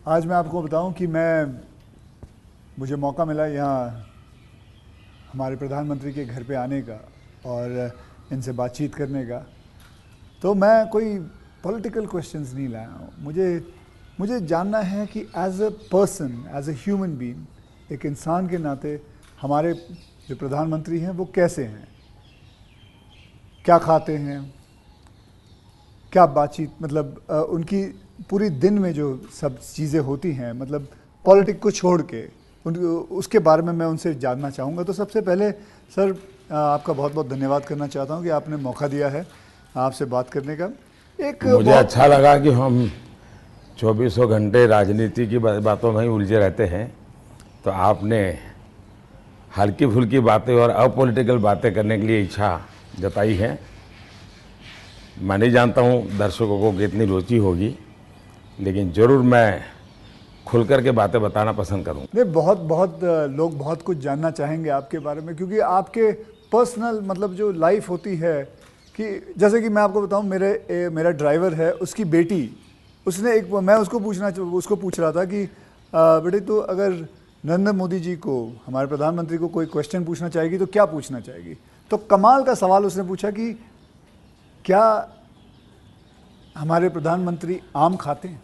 आज मैं आपको बताऊं कि मुझे मौका मिला यहाँ हमारे प्रधानमंत्री के घर पे आने का और इनसे बातचीत करने का। तो मैं कोई पॉलिटिकल क्वेश्चंस नहीं लाया हूँ। मुझे जानना है कि as a person, as a human being, एक इंसान के नाते हमारे जो प्रधानमंत्री हैं वो कैसे हैं, क्या खाते हैं, क्या बातचीत, मतलब उनकी पूरी दिन में जो सब चीज़ें होती हैं, मतलब पॉलिटिक को छोड़ के उसके बारे में मैं उनसे जानना चाहूँगा। तो सबसे पहले सर आपका बहुत बहुत धन्यवाद करना चाहता हूँ कि आपने मौका दिया है आपसे बात करने का। मुझे अच्छा लगा कि हम 24 घंटे राजनीति की बातों में ही उलझे रहते हैं, तो आपने हल्की फुल्की बातें और अपॉलिटिकल बातें करने के लिए इच्छा जताई है। मैं नहीं जानता हूँ दर्शकों को कितनी रुचि होगी, लेकिन ज़रूर मैं खुल कर के बातें बताना पसंद करूँ। नहीं, बहुत लोग बहुत कुछ जानना चाहेंगे आपके बारे में, क्योंकि आपके पर्सनल मतलब जो लाइफ होती है, कि जैसे कि मैं आपको बताऊं, मेरा ड्राइवर है, उसकी बेटी, मैं उसको पूछ रहा था कि बेटे तो अगर नरेंद्र मोदी जी को, हमारे प्रधानमंत्री को कोई क्वेश्चन पूछना चाहेगी तो क्या पूछना चाहेगी? तो कमाल का सवाल उसने पूछा कि क्या हमारे प्रधानमंत्री आम खाते हैं?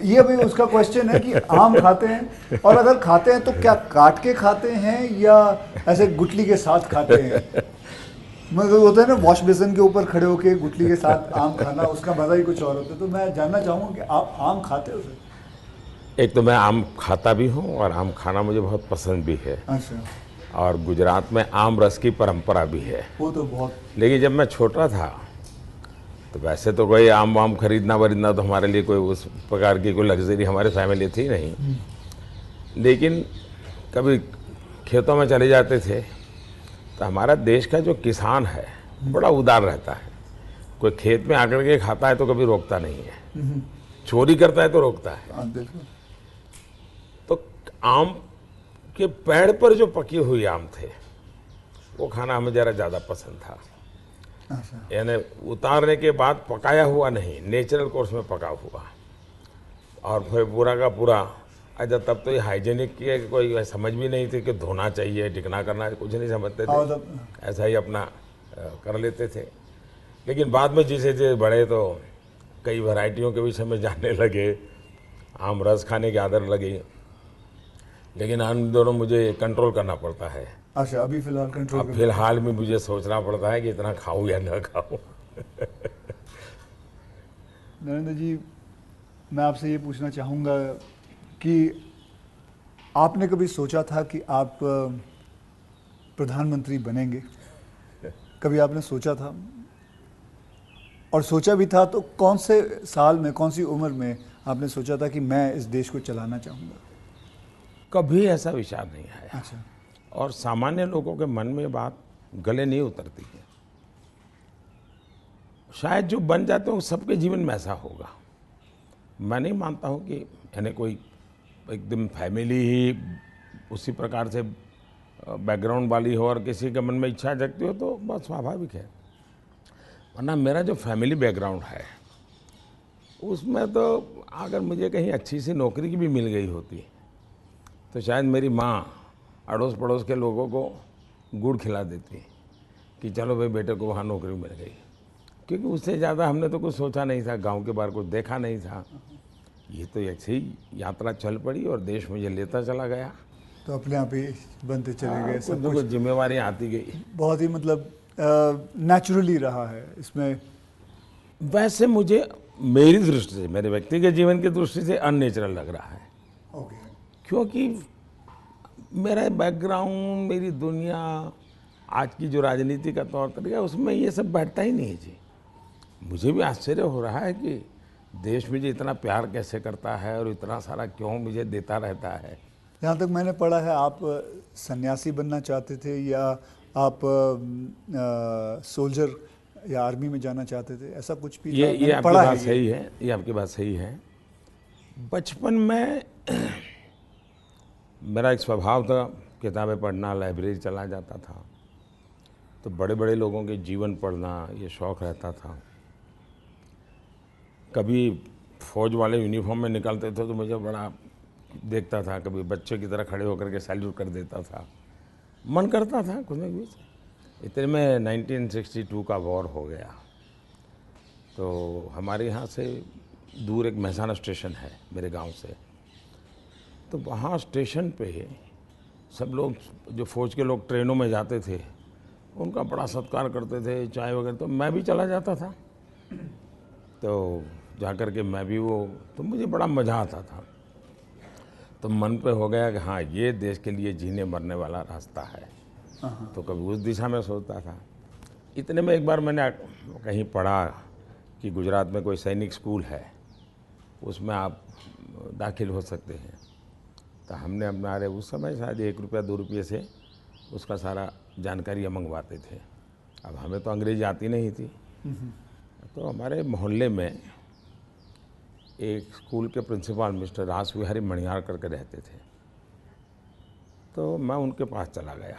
ये भी उसका क्वेश्चन है कि आम खाते हैं, और अगर खाते हैं तो क्या काट के खाते हैं या ऐसे गुटली के साथ खाते हैं? मतलब होता है ना, वॉश बेसिन के ऊपर खड़े होके गुटली के साथ आम खाना, उसका मजा ही कुछ और होता है। तो मैं जानना चाहूँगा कि आप आम खाते हो सर? एक तो मैं आम खाता भी हूँ और आम खाना मुझे बहुत पसंद भी है। अच्छा। और गुजरात में आम रस की परंपरा भी है। वो तो बहुत। लेकिन जब मैं छोटा था तो वैसे तो कोई आम वाम खरीदना वरीदना तो हमारे लिए कोई उस प्रकार की कोई लग्जरी हमारे फैमिली थी नहीं। लेकिन कभी खेतों में चले जाते थे तो हमारा देश का जो किसान है बड़ा उदार रहता है। कोई खेत में आकर के खाता है तो कभी रोकता नहीं है, चोरी करता है तो रोकता है। तो आम के पेड़ पर जो पकी हुई आम थे वो खाना हमें ज़रा ज़्यादा पसंद था। यानी उतारने के बाद पकाया हुआ नहीं, नेचुरल कोर्स में पका हुआ। और फिर पूरा का पूरा, अच्छा तब तो ये हाइजीनिक की कोई समझ भी नहीं थी कि धोना चाहिए, टिकना करना, कुछ नहीं समझते थे, ऐसा ही अपना कर लेते थे। लेकिन बाद में जैसे जैसे बड़े तो कई वैरायटियों के विषय में जानने लगे, आम रस खाने की आदत लगी। लेकिन इन दोनों मुझे कंट्रोल करना पड़ता है। अच्छा, अभी फिलहाल कंट्रोल? अब फिलहाल में मुझे सोचना पड़ता है कि इतना खाऊं या ना खाऊं। नरेंद्र जी, मैं आपसे ये पूछना चाहूँगा कि आपने कभी सोचा था कि आप प्रधानमंत्री बनेंगे? कभी आपने सोचा था? और सोचा भी था तो कौन से साल में, कौन सी उम्र में आपने सोचा था कि मैं इस देश को चलाना चाहूँगा? कभी ऐसा विचार नहीं आया। अच्छा। और सामान्य लोगों के मन में बात गले नहीं उतरती है। शायद जो बन जाते हैं सबके जीवन में ऐसा होगा। मैं नहीं मानता हूँ कि यानी कोई एकदम फैमिली ही उसी प्रकार से बैकग्राउंड वाली हो और किसी के मन में इच्छा जगती हो तो बहुत स्वाभाविक है। वरना मेरा जो फैमिली बैकग्राउंड है उसमें तो अगर मुझे कहीं अच्छी सी नौकरी की भी मिल गई होती तो शायद मेरी माँ अड़ोस पड़ोस के लोगों को गुड़ खिला देती कि चलो भाई बेटे को वहाँ नौकरी मिल गई। क्योंकि उससे ज़्यादा हमने तो कुछ सोचा नहीं था, गांव के बाहर कुछ देखा नहीं था। ये तो ऐसे ही यात्रा चल पड़ी और देश मुझे लेता चला गया। तो अपने आप ही बनते चले गए, सब कुछ जिम्मेवारी आती गई। बहुत ही मतलब नेचुरली रहा है इसमें। वैसे मुझे मेरी दृष्टि से, मेरे व्यक्तिगत जीवन की दृष्टि से अननेचुरल लग रहा है। ओके। क्योंकि मेरा बैकग्राउंड, मेरी दुनिया, आज की जो राजनीति का तौर तरीका, उसमें ये सब बैठता ही नहीं है जी। मुझे भी आश्चर्य हो रहा है कि देश मुझे इतना प्यार कैसे करता है और इतना सारा क्यों मुझे देता रहता है। जहाँ तक मैंने पढ़ा है आप सन्यासी बनना चाहते थे, या आप सोल्जर या आर्मी में जाना चाहते थे, ऐसा कुछ भी था? ये आपकी बात सही है, ये आपकी बात सही है। बचपन में मेरा एक स्वभाव था किताबें पढ़ना, लाइब्रेरी चला जाता था, तो बड़े बड़े लोगों के जीवन पढ़ना ये शौक़ रहता था। कभी फौज वाले यूनिफॉर्म में निकलते थे तो मुझे बड़ा देखता था, कभी बच्चे की तरह खड़े होकर के सैल्यूट कर देता था, मन करता था कुछ ना कुछ। इतने में 1962 का वॉर हो गया, तो हमारे यहाँ से दूर एक महसाना स्टेशन है मेरे गांव से, तो वहाँ स्टेशन पे सब लोग, जो फ़ौज के लोग ट्रेनों में जाते थे, उनका बड़ा सत्कार करते थे, चाय वगैरह, तो मैं भी चला जाता था। तो जा कर के मैं भी वो, तो मुझे बड़ा मज़ा आता था। तो मन पे हो गया कि हाँ, ये देश के लिए जीने मरने वाला रास्ता है। तो कभी उस दिशा में सोचता था। इतने में एक बार मैंने कहीं पढ़ा कि गुजरात में कोई सैनिक स्कूल है, उसमें आप दाखिल हो सकते हैं। तो हमने हमारे उस समय शायद 1 रुपया 2 रुपये से उसका सारा जानकारियाँ मंगवाते थे। अब हमें तो अंग्रेजी आती नहीं थी, तो हमारे मोहल्ले में एक स्कूल के प्रिंसिपल मिस्टर रास विहारी मणियार करके रहते थे, तो मैं उनके पास चला गया।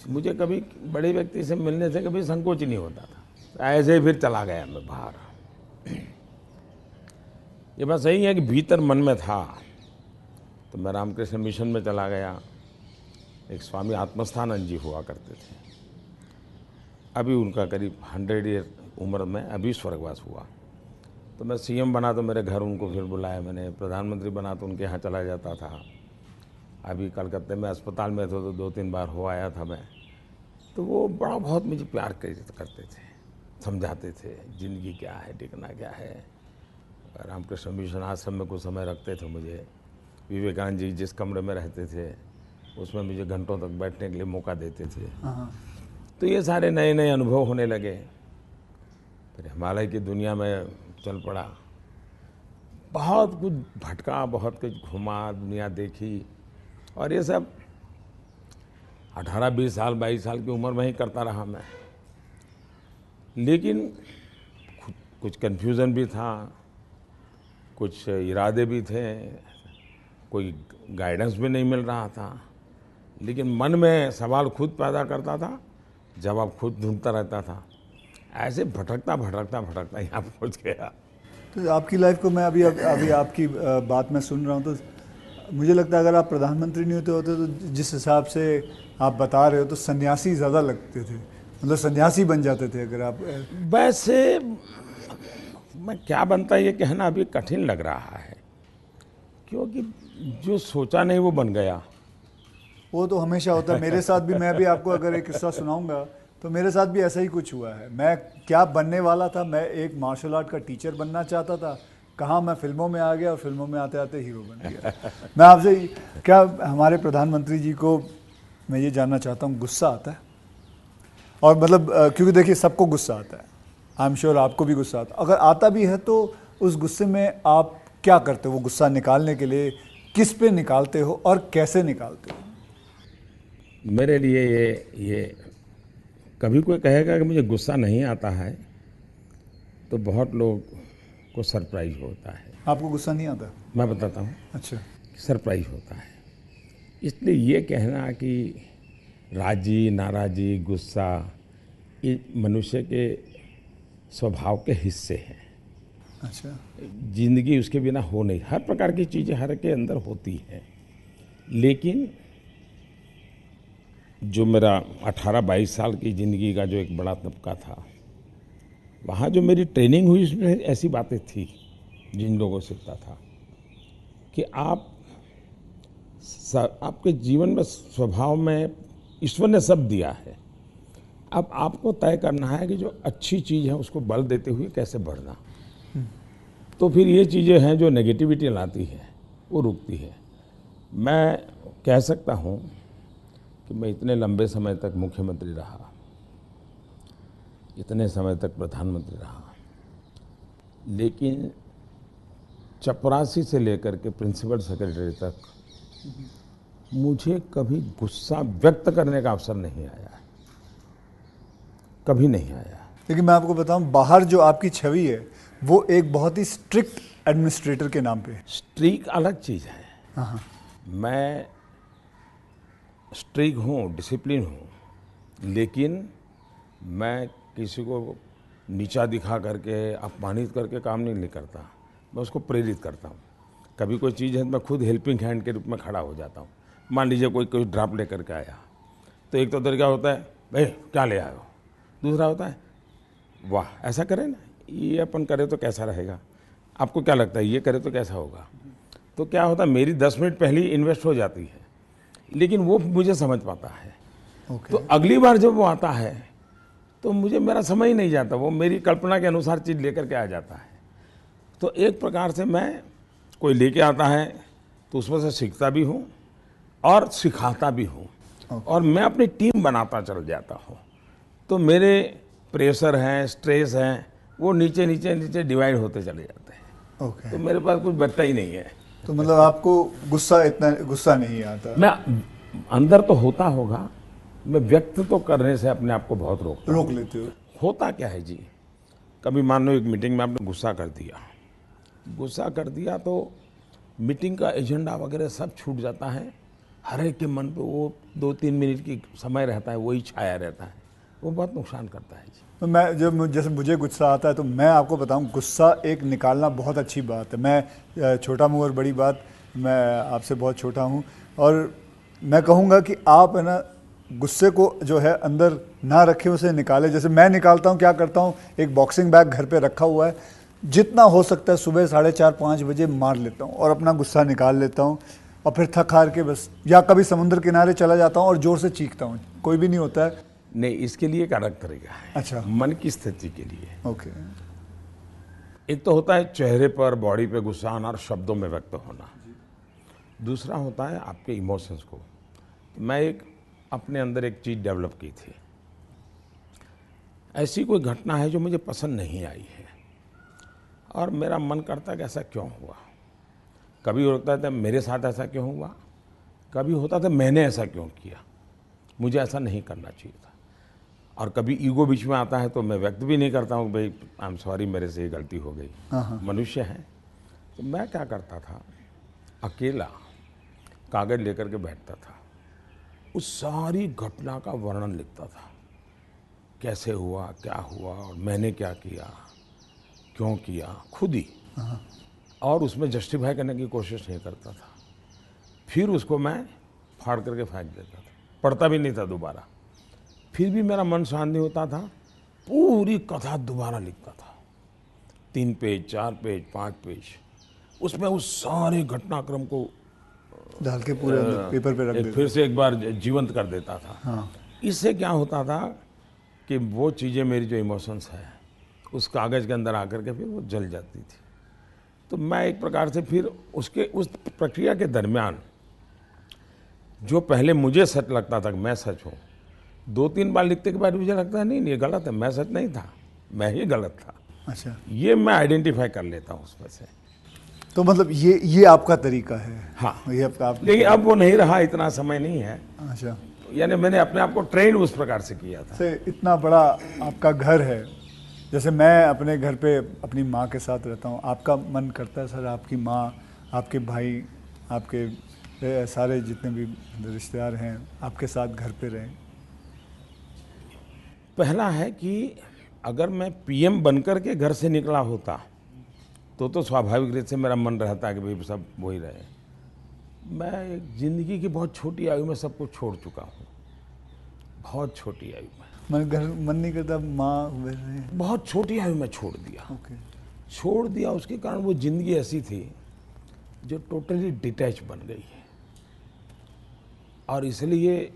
मुझे कभी बड़े व्यक्ति से मिलने से कभी संकोच नहीं होता था, तो ऐसे ही फिर चला गया मैं बाहर। ये बात सही है कि भीतर मन में था, तो मैं रामकृष्ण मिशन में चला गया। एक स्वामी आत्मस्थानंद जी हुआ करते थे, अभी उनका करीब 100 ईयर उम्र में अभी स्वर्गवास हुआ। तो मैं सीएम बना तो मेरे घर उनको फिर बुलाया मैंने, प्रधानमंत्री बना तो उनके यहाँ चला जाता था। अभी कलकत्ते में अस्पताल में थे तो 2-3 बार हो आया था मैं। तो वो बड़ा बहुत मुझे प्यार करते थे, समझाते थे ज़िंदगी क्या है, टिकना क्या है। रामकृष्ण मिशन आश्रम में कुछ समय रखते थे मुझे। विवेकानंद जी जिस कमरे में रहते थे उसमें मुझे घंटों तक बैठने के लिए मौका देते थे। तो ये सारे नए नए अनुभव होने लगे। फिर हिमालय की दुनिया में चल पड़ा, बहुत कुछ भटका, बहुत कुछ घुमा, दुनिया देखी, और ये सब 18-20 साल 22 साल की उम्र में ही करता रहा मैं। लेकिन कुछ कन्फ्यूज़न भी था, कुछ इरादे भी थे, कोई गाइडेंस भी नहीं मिल रहा था, लेकिन मन में सवाल खुद पैदा करता था, जवाब खुद ढूंढता रहता था। ऐसे भटकता भटकता भटकता यहाँ पहुँच गया। तो आपकी लाइफ को मैं अभी आपकी बात में सुन रहा हूँ, तो मुझे लगता है अगर आप प्रधानमंत्री नहीं होते तो जिस हिसाब से आप बता रहे हो तो सन्यासी ज़्यादा लगते थे, मतलब सन्यासी बन जाते थे अगर आप। वैसे मैं क्या बनता ये कहना अभी कठिन लग रहा है, क्योंकि जो सोचा नहीं वो बन गया। वो तो हमेशा होता है, मेरे साथ भी। मैं भी आपको अगर एक किस्सा सुनाऊंगा तो मेरे साथ भी ऐसा ही कुछ हुआ है। मैं क्या बनने वाला था, मैं एक मार्शल आर्ट का टीचर बनना चाहता था, कहाँ मैं फिल्मों में आ गया और फिल्मों में आते आते हीरो बन गया। मैं आपसे क्या, हमारे प्रधानमंत्री जी को मैं ये जानना चाहता हूँ, गुस्सा आता है? और मतलब क्योंकि देखिए सबको गुस्सा आता है, आई एम श्योर आपको भी गुस्सा आता है। अगर आता भी है तो उस गुस्से में आप क्या करते हो? वो गुस्सा निकालने के लिए किस पे निकालते हो और कैसे निकालते हो? मेरे लिए ये कभी कोई कहेगा कि मुझे गुस्सा नहीं आता है तो बहुत लोग को सरप्राइज होता है। आपको गुस्सा नहीं आता? मैं बताता हूँ। अच्छा। सरप्राइज होता है। इसलिए ये कहना कि राजी नाराजी गुस्सा ये मनुष्य के स्वभाव के हिस्से हैं। अच्छा। जिंदगी उसके बिना हो नहीं, हर प्रकार की चीज़ें हर के अंदर होती हैं। लेकिन जो मेरा 18-22 साल की ज़िंदगी का जो एक बड़ा तबका था, वहाँ जो मेरी ट्रेनिंग हुई उसमें ऐसी बातें थी जिन लोगों से सीखता था कि आपके जीवन में स्वभाव में ईश्वर ने सब दिया है। अब आपको तय करना है कि जो अच्छी चीज़ है उसको बल देते हुए कैसे बढ़ना। तो फिर ये चीज़ें हैं जो नेगेटिविटी लाती है वो रुकती है। मैं कह सकता हूँ कि मैं इतने लंबे समय तक मुख्यमंत्री रहा, इतने समय तक प्रधानमंत्री रहा, लेकिन चपरासी से लेकर के प्रिंसिपल सेक्रेटरी तक मुझे कभी गुस्सा व्यक्त करने का अवसर नहीं आया, कभी नहीं आया। लेकिन मैं आपको बताऊं, बाहर जो आपकी छवि है वो एक बहुत ही स्ट्रिक्ट एडमिनिस्ट्रेटर के नाम पे है। स्ट्रिक्ट अलग चीज़ है। हाँ। मैं स्ट्रिक्ट हूँ, डिसिप्लिन हूँ, लेकिन मैं किसी को नीचा दिखा करके अपमानित करके काम नहीं करता। मैं उसको प्रेरित करता हूँ। कभी कोई चीज़ है तो मैं खुद हेल्पिंग हैंड के रूप में खड़ा हो जाता हूँ। मान लीजिए कोई ड्राफ्ट लेकर के आया, तो एक तो तरीका होता है भाई क्या ले आए हो, दूसरा होता है वाह ऐसा करें ना, ये अपन करें तो कैसा रहेगा, आपको क्या लगता है ये करे तो कैसा होगा। तो क्या होता है मेरी 10 मिनट पहले ही इन्वेस्ट हो जाती है, लेकिन वो मुझे समझ पाता है। तो अगली बार जब वो आता है तो मुझे मेरा समय ही नहीं जाता, वो मेरी कल्पना के अनुसार चीज़ लेकर के आ जाता है। तो एक प्रकार से मैं कोई लेके आता है तो उसमें से सीखता भी हूँ और सिखाता भी हूँ, और मैं अपनी टीम बनाता चल जाता हूँ। तो मेरे प्रेशर हैं, स्ट्रेस हैं, वो नीचे नीचे नीचे डिवाइड होते चले जाते हैं। तो मेरे पास कुछ बचता ही नहीं है। तो मतलब आपको इतना गुस्सा नहीं आता? मैं अंदर तो होता होगा, मैं व्यक्त तो करने से अपने आप को बहुत रोक लेते हो। होता क्या है जी, कभी मान लो एक मीटिंग में आपने गुस्सा कर दिया तो मीटिंग का एजेंडा वगैरह सब छूट जाता है। हर एक के मन पे वो 2-3 मिनट की समय रहता है, वही छाया रहता है, वो बहुत नुकसान करता है जी। तो मैं जैसे मुझे गुस्सा आता है तो मैं आपको बताऊं, गुस्सा एक निकालना बहुत अच्छी बात है। मैं छोटा मुँह और बड़ी बात, मैं आपसे बहुत छोटा हूं, और मैं कहूँगा कि आप है ना गुस्से को जो है अंदर ना रखें, उसे निकालें। जैसे मैं निकालता हूँ, क्या करता हूँ, एक बॉक्सिंग बैग घर पे रखा हुआ है, जितना हो सकता है सुबह 4:30-5 बजे मार लेता हूँ और अपना गुस्सा निकाल लेता हूँ, और फिर थक हार के बस, या कभी समुद्र किनारे चला जाता हूँ और जोर से चीखता हूँ, कोई भी नहीं होता है। नहीं, इसके लिए एक अलग तरीका है। अच्छा, मन की स्थिति के लिए। ओके। एक तो होता है चेहरे पर, बॉडी पे गुस्सा आना और शब्दों में व्यक्त होना। दूसरा होता है आपके इमोशंस को। मैं अपने अंदर एक चीज़ डेवलप की थी, ऐसी कोई घटना है जो मुझे पसंद नहीं आई है और मेरा मन करता है कि ऐसा क्यों हुआ। कभी होता था मेरे साथ ऐसा क्यों हुआ, कभी होता था मैंने ऐसा क्यों किया, मुझे ऐसा नहीं करना चाहिए था। और कभी ईगो बीच में आता है तो मैं व्यक्त भी नहीं करता हूँ भाई आई एम सॉरी, मेरे से ये गलती हो गई, मनुष्य है। तो मैं क्या करता था, अकेला कागज़ लेकर के बैठता था, उस सारी घटना का वर्णन लिखता था, कैसे हुआ, क्या हुआ और मैंने क्या किया, क्यों किया, खुद ही। और उसमें जस्टिफाई करने की कोशिश नहीं करता था। फिर उसको मैं फाड़ करके फेंक देता था, पढ़ता भी नहीं था दोबारा। फिर भी मेरा मन शांत नहीं होता था, पूरी कथा दोबारा लिखता था, 3 पेज, 4 पेज, 5 पेज, उसमें उस सारे घटनाक्रम को डाल के पूरे पेपर पे रख देता, फिर से एक बार जीवंत कर देता था। हाँ। इससे क्या होता था कि वो चीज़ें, मेरी जो इमोशंस है उस कागज़ के अंदर आकर के फिर वो जल जाती थी। तो मैं एक प्रकार से फिर उस प्रक्रिया के दरमियान जो पहले मुझे सच लगता था कि मैं सच हूँ, 2-3 बार लिखने के बाद मुझे लगता है नहीं ये गलत है, मैं सच नहीं था, मैं ही गलत था। अच्छा, ये मैं आइडेंटिफाई कर लेता हूँ उसमें से। तो मतलब ये आपका तरीका है? हाँ, ये आप लेकिन अब वो नहीं रहा, इतना समय नहीं है। अच्छा, यानी मैंने अपने आप को ट्रेन उस प्रकार से किया था। से इतना बड़ा आपका घर है, जैसे मैं अपने घर पे अपनी माँ के साथ रहता हूँ, आपका मन करता है सर आपकी माँ, आपके भाई, आपके सारे जितने भी रिश्तेदार हैं आपके साथ घर पे रहें? पहला है कि अगर मैं पीएम बनकर के घर से निकला होता तो स्वाभाविक रूप से मेरा मन रहता है कि भाई सब वही रहे। मैं एक ज़िंदगी की बहुत छोटी आयु में सब कुछ छोड़ चुका हूँ, बहुत छोटी आयु में। मन नहीं करता माँ, बहुत छोटी आयु में छोड़ दिया। ओके। छोड़ दिया, उसके कारण वो ज़िंदगी ऐसी थी जो टोटली डिटैच बन गई है। और इसलिए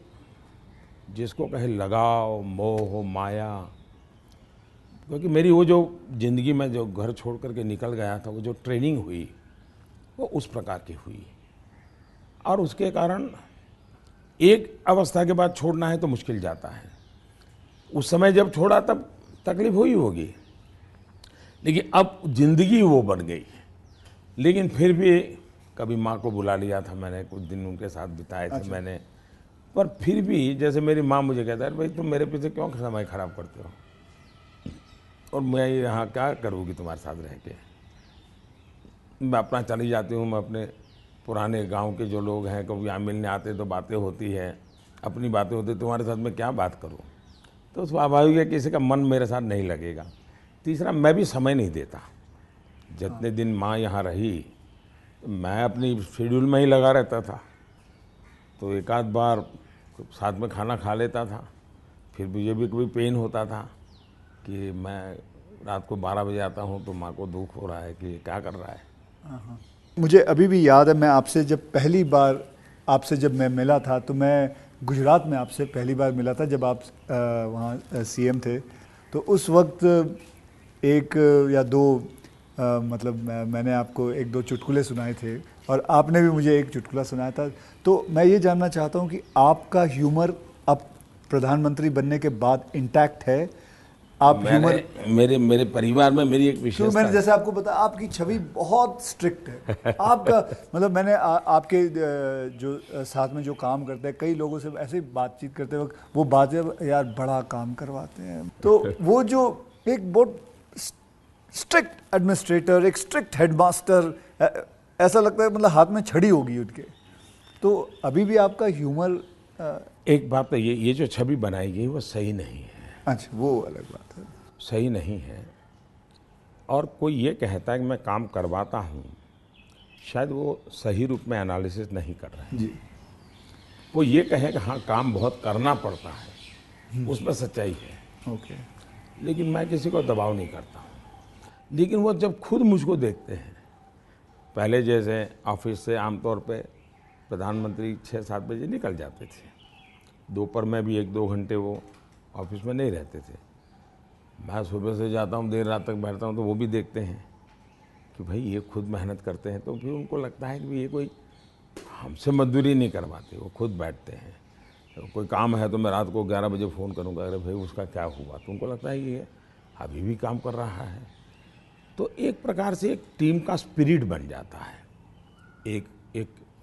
जिसको कहे लगाव, मोह, माया, क्योंकि मेरी वो जो ज़िंदगी में जो घर छोड़ करके निकल गया था, वो जो ट्रेनिंग हुई वो उस प्रकार की हुई, और उसके कारण एक अवस्था के बाद छोड़ना है तो मुश्किल जाता है। उस समय जब छोड़ा तब तकलीफ हुई होगी, लेकिन अब ज़िंदगी वो बन गई। लेकिन फिर भी कभी माँ को बुला लिया था मैंने, कुछ दिन उनके साथ बिताए थे। अच्छा। मैंने, पर फिर भी जैसे मेरी माँ मुझे कहता है भाई तुम मेरे पीछे क्यों समय खराब करते हो, और मैं यहाँ क्या करूँगी तुम्हारे साथ रह के। मैं अपना चली जाती हूँ, मैं अपने पुराने गांव के जो लोग हैं कभी यहाँ मिलने आते तो बातें होती है, अपनी बातें होती, तुम्हारे साथ मैं क्या बात करूँ। तो स्वाभाविक है किसी का मन मेरे साथ नहीं लगेगा। तीसरा, मैं भी समय नहीं देता, जितने दिन माँ यहाँ रही तो मैं अपनी शेड्यूल में ही लगा रहता था, तो एक आध बार साथ में खाना खा लेता था। फिर मुझे भी कभी पेन होता था कि मैं रात को 12 बजे आता हूँ तो माँ को दुख हो रहा है कि ये क्या कर रहा है। मुझे अभी भी याद है, मैं आपसे जब पहली बार आपसे जब मैं मिला था, तो मैं गुजरात में आपसे पहली बार मिला था जब आप वहाँ सीएम थे। तो उस वक्त एक या दो मतलब मैंने आपको एक दो चुटकुले सुनाए थे और आपने भी मुझे एक चुटकुला सुनाया था। तो मैं ये जानना चाहता हूँ कि आपका ह्यूमर अब प्रधानमंत्री बनने के बाद इंटैक्ट है? आप ह्यूमर मेरे परिवार में मेरी एक तो विशेषता मैंने है। जैसे आपको बताया, आपकी छवि बहुत स्ट्रिक्ट है। आपका मतलब मैंने आपके जो साथ में जो काम करते हैं कई लोगों से ऐसे ही बातचीत करते वक्त वो बातें, यार बड़ा काम करवाते हैं। तो वो जो एक बहुत स्ट्रिक्ट एडमिनिस्ट्रेटर, एक स्ट्रिक्ट हेडमास्टर, ऐसा लगता है मतलब हाथ में छड़ी होगी उनके। तो अभी भी आपका ह्यूमर एक बात तो ये जो छवि बनाई गई वो सही नहीं है। अच्छा, वो अलग बात है। सही नहीं है। और कोई ये कहता है कि मैं काम करवाता हूँ, शायद वो सही रूप में एनालिसिस नहीं कर रहे हैं। जी, वो ये कहे कि हाँ काम बहुत करना पड़ता है, उसमें सच्चाई है। ओके। लेकिन मैं किसी को दबाव नहीं करता हूँ। लेकिन वो जब खुद मुझको देखते हैं, पहले जैसे ऑफिस से आमतौर पे प्रधानमंत्री 6-7 बजे निकल जाते थे, दोपहर में भी 1-2 घंटे वो ऑफिस में नहीं रहते थे। मैं सुबह से जाता हूँ, देर रात तक बैठता हूँ, तो वो भी देखते हैं कि भाई ये खुद मेहनत करते हैं। तो फिर उनको लगता है कि ये कोई हमसे मजदूरी नहीं करवाते, वो खुद बैठते हैं। तो कोई काम है तो मैं रात को 11 बजे फ़ोन करूँगा, अरे भाई उसका क्या हुआ, तो उनको लगता है कि ये अभी भी काम कर रहा है। तो एक प्रकार से एक टीम का स्पिरिट बन जाता है, एक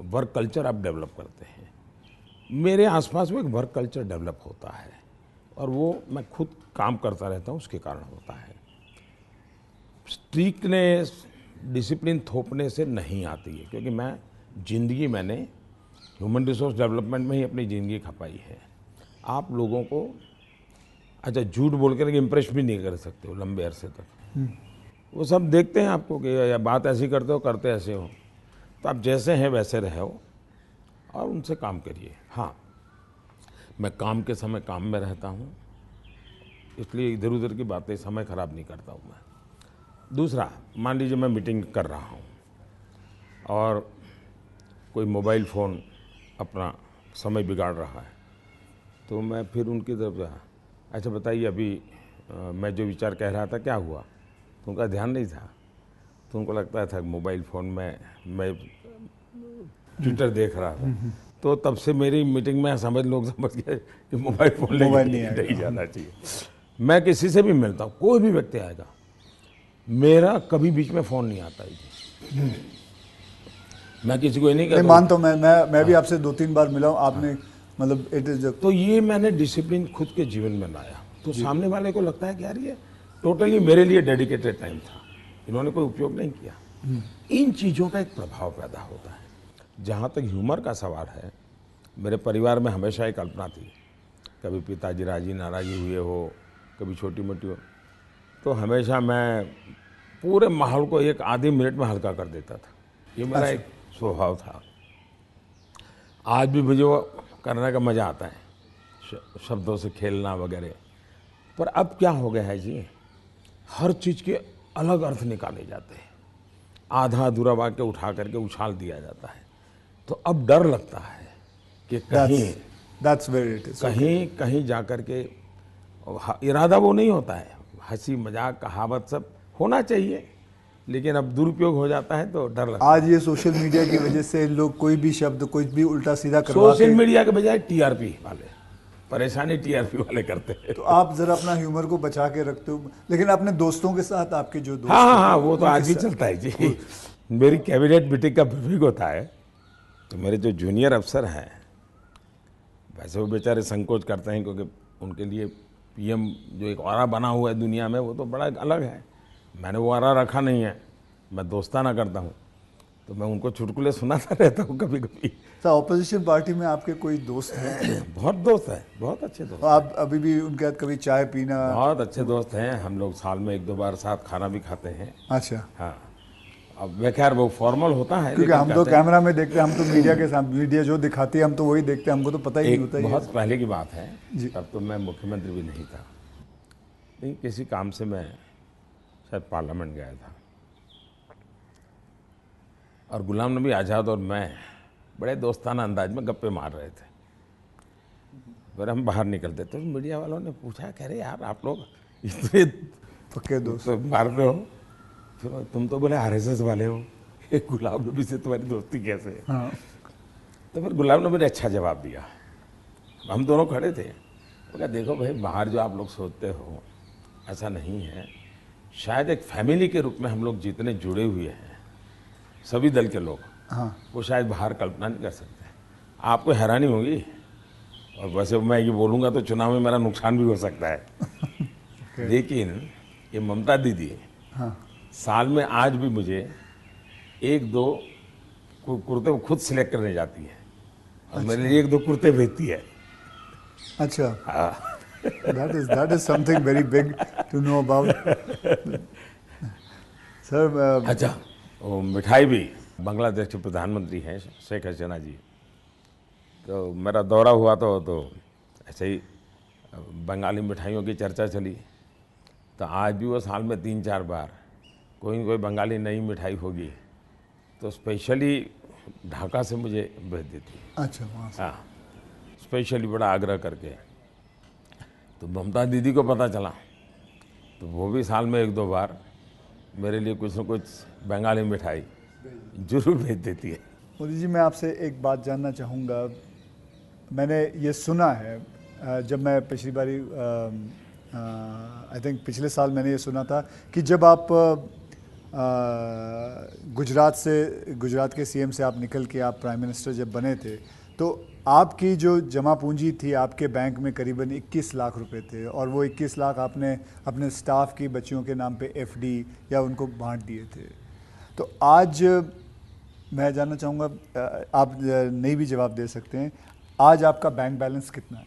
वर्क कल्चर आप डेवलप करते हैं। मेरे आसपास में एक वर्क कल्चर डेवलप होता है और वो मैं खुद काम करता रहता हूँ, उसके कारण होता है। स्ट्रिक्टनेस, डिसिप्लिन थोपने से नहीं आती है, क्योंकि मैंने ह्यूमन रिसोर्स डेवलपमेंट में ही अपनी ज़िंदगी खपाई है। आप लोगों को अच्छा झूठ बोल कर इम्प्रेस भी नहीं कर सकते हो लंबे अरसे तक। वो सब देखते हैं आपको कि या बात ऐसी करते हो, करते ऐसे हो। तो आप जैसे हैं वैसे रहो और उनसे काम करिए। हाँ, मैं काम के समय काम में रहता हूँ, इसलिए इधर उधर की बातें समय ख़राब नहीं करता हूँ मैं। दूसरा, मान लीजिए मैं मीटिंग कर रहा हूँ और कोई मोबाइल फ़ोन अपना समय बिगाड़ रहा है, तो मैं फिर उनकी तरफ जा, अच्छा बताइए अभी मैं जो विचार कह रहा था क्या हुआ, तो उनका ध्यान नहीं था। तो उनको लगता था मोबाइल फ़ोन में मैं ट्विटर देख रहा था। तो तब से मेरी मीटिंग में लोग समझ गए कि मोबाइल फ़ोन लेके नहीं जाना चाहिए। मैं किसी से भी मिलता हूँ, कोई भी व्यक्ति आएगा, मेरा कभी बीच में फ़ोन नहीं आता है जी। मैं किसी को नहीं कहता। मानता हूँ, मैं भी आपसे 2-3 बार मिला हूँ, आपने मतलब इट इज। तो ये मैंने डिसिप्लिन खुद के जीवन में लाया, तो सामने वाले को लगता है कि यार ये टोटली मेरे लिए डेडिकेटेड टाइम था, इन्होंने कोई उपयोग नहीं किया। इन चीज़ों का एक प्रभाव पैदा होता है। जहाँ तक ह्यूमर का सवाल है, मेरे परिवार में हमेशा एक कल्पना थी, कभी पिताजी राजी नाराज़ी हुए हो, कभी छोटी मोटी हो, तो हमेशा मैं पूरे माहौल को एक आधे मिनट में हल्का कर देता था। ये मेरा एक स्वभाव था। आज भी मुझे वो करने का मज़ा आता है, शब्दों से खेलना वगैरह। पर अब क्या हो गया है जी, हर चीज़ के अलग अर्थ निकाले जाते हैं, आधा अधूरा वाक्य उठा करके उछाल दिया जाता है। तो अब डर लगता है कि कहीं जा कर के, इरादा वो नहीं होता है, हंसी मजाक कहावत सब होना चाहिए, लेकिन अब दुरुपयोग हो जाता है तो डर लगता है। आज ये सोशल मीडिया की वजह से लोग कोई भी शब्द कोई भी उल्टा सीधा करवा सोशल मीडिया के बजाय टीआरपी वाले, परेशानी टीआरपी वाले करते हैं। तो आप जरा अपना ह्यूमर को बचा के रखते हो, लेकिन अपने दोस्तों के साथ आपके जो दोस्त हाँ, वो तो आज भी चलता है जी। मेरी कैबिनेट मीटिंग का ब्रीफिंग होता है, तो मेरे जो जूनियर अफसर हैं, वैसे वो बेचारे संकोच करते हैं, क्योंकि उनके लिए पीएम जो एक ऑरा बना हुआ है दुनिया में, वो तो बड़ा अलग है। मैंने वो ऑरा रखा नहीं है, मैं दोस्ताना करता हूँ, तो मैं उनको चुटकुले सुनाता रहता हूँ कभी कभी। तो ऑपोजिशन पार्टी में आपके कोई दोस्त हैं? बहुत दोस्त हैं, बहुत अच्छे दोस्त। आप अभी भी उनके साथ कभी चाय पीना? बहुत अच्छे दोस्त हैं, हम लोग साल में 1-2 बार साथ खाना भी खाते हैं। अच्छा। हाँ, अब खैर वो फॉर्मल होता है, क्योंकि लेकिन हम तो कहते हैं, कैमरा में देखते हैं, हम तो मीडिया के सामने, मीडिया जो दिखाती है हम तो वही देखते हैं, हमको तो पता ही नहीं एक होता बहुत ये। पहले की बात है, जी। तब तो मैं मुख्यमंत्री भी नहीं था, लेकिन किसी काम से मैं शायद पार्लियामेंट गया था और गुलाम नबी आज़ाद और मैं बड़े दोस्ताना अंदाज में गप्पे मार रहे थे। फिर हम बाहर निकलते तो मीडिया वालों ने पूछा, कह रहे यार आप लोग इतने पक्के दोस्त। तो मारते हो, फिर तुम तो बोले आरएसएस वाले हो, ये गुलाम नबी से तुम्हारी दोस्ती कैसे है? हाँ। तो फिर गुलाम नबी ने अच्छा जवाब दिया। हम दोनों खड़े थे, वो कहा देखो भाई, बाहर जो आप लोग सोचते हो ऐसा नहीं है, शायद एक फैमिली के रूप में हम लोग जितने जुड़े हुए हैं सभी दल के लोग, हाँ। वो शायद बाहर कल्पना नहीं कर सकते। आपको हैरानी होगी, और वैसे मैं ये बोलूँगा तो चुनाव में मेरा नुकसान भी हो सकता है लेकिन ये ममता दीदी हाँ। साल में आज भी मुझे एक दो कुर्ते वो खुद सिलेक्ट करने जाती है और मेरे लिए एक दो कुर्ते भेजती है। अच्छा। that is something very big to know about. Sir अच्छा, वो मिठाई भी, बांग्लादेश के प्रधानमंत्री हैं शेख हसीना जी, तो मेरा दौरा हुआ तो ऐसे ही बंगाली मिठाइयों की चर्चा चली, तो आज भी वो साल में 3-4 बार कोई न कोई बंगाली नई मिठाई होगी तो स्पेशली ढाका से मुझे भेज देती है। अच्छा, वहाँ से। हाँ, स्पेशली बड़ा आग्रह करके। तो ममता दीदी को पता चला तो वो भी साल में 1-2 बार मेरे लिए कुछ न कुछ बंगाली मिठाई जरूर भेज देती है। मोदी जी, मैं आपसे एक बात जानना चाहूँगा। मैंने ये सुना है, जब मैं पिछली बारी आई थिंक पिछले साल मैंने ये सुना था कि जब आप गुजरात के सीएम से आप निकल के आप प्राइम मिनिस्टर जब बने थे, तो आपकी जो जमा पूंजी थी आपके बैंक में करीबन 21 लाख रुपए थे, और वो 21 लाख आपने अपने स्टाफ की बच्चियों के नाम पे एफडी या उनको बांट दिए थे। तो आज मैं जानना चाहूँगा, आप नहीं भी जवाब दे सकते हैं, आज आपका बैंक बैलेंस कितना है?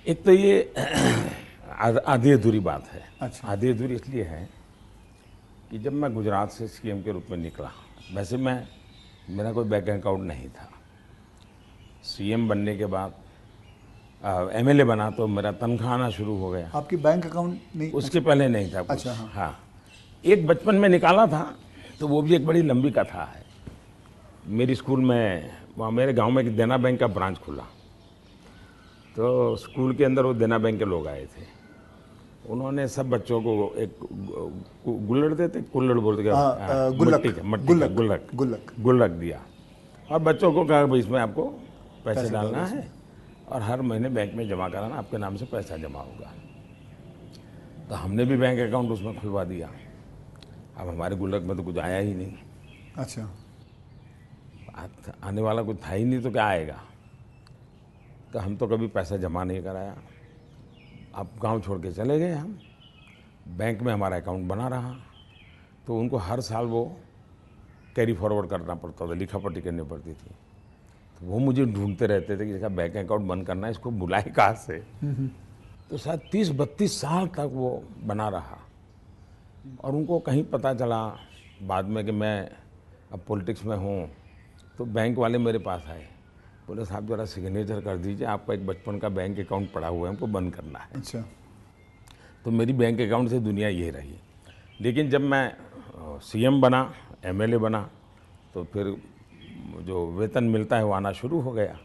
एक तो ये आधी अधूरी बात है। अच्छा। आधी अधूरी इसलिए है कि जब मैं गुजरात से सीएम के रूप में निकला, वैसे मेरा कोई बैंक अकाउंट नहीं था। सीएम बनने के बाद एमएलए बना तो मेरा तनख्वाह आना शुरू हो गया। आपकी बैंक अकाउंट नहीं? उसके पहले नहीं था कुछ। अच्छा। हाँ। हाँ, एक बचपन में निकाला था, तो वो भी एक बड़ी लंबी कथा है। मेरी स्कूल में, वहाँ मेरे गांव में एक देना बैंक का ब्रांच खुला, तो स्कूल के अंदर वो देना बैंक के लोग आए थे। उन्होंने सब बच्चों को एक गुल्लड़ देते, कुल्लड़ बोलते, गुल्लक दिया, और बच्चों को कहा भाई इसमें आपको पैसे डालना है और हर महीने बैंक में जमा कराना, आपके नाम से पैसा जमा होगा। तो हमने भी बैंक अकाउंट उसमें खुलवा दिया। अब हमारे गुल्लक में तो कुछ आया ही नहीं। अच्छा। आने वाला कुछ था ही नहीं, तो क्या आएगा? तो हम तो कभी पैसा जमा नहीं कराया। अब गांव छोड़ के चले गए हम, बैंक में हमारा अकाउंट बना रहा, तो उनको हर साल वो कैरी फॉरवर्ड करना पड़ता था, लिखा पढ़ी करनी पड़ती थी। तो वो मुझे ढूंढते रहते थे कि इसका बैंक अकाउंट बंद करना है, इसको बुलाए कहाँ से। तो शायद 30-32 साल तक वो बना रहा, और उनको कहीं पता चला बाद में कि मैं अब पॉलिटिक्स में हूँ, तो बैंक वाले मेरे पास आए, बोले साहब जरा सिग्नेचर कर दीजिए, आपका एक बचपन का बैंक अकाउंट पड़ा हुआ है, हमको बंद करना है। अच्छा। तो मेरी बैंक अकाउंट से दुनिया ये रही। लेकिन जब मैं सीएम बना, एमएलए बना, तो फिर जो वेतन मिलता है वो आना शुरू हो गया,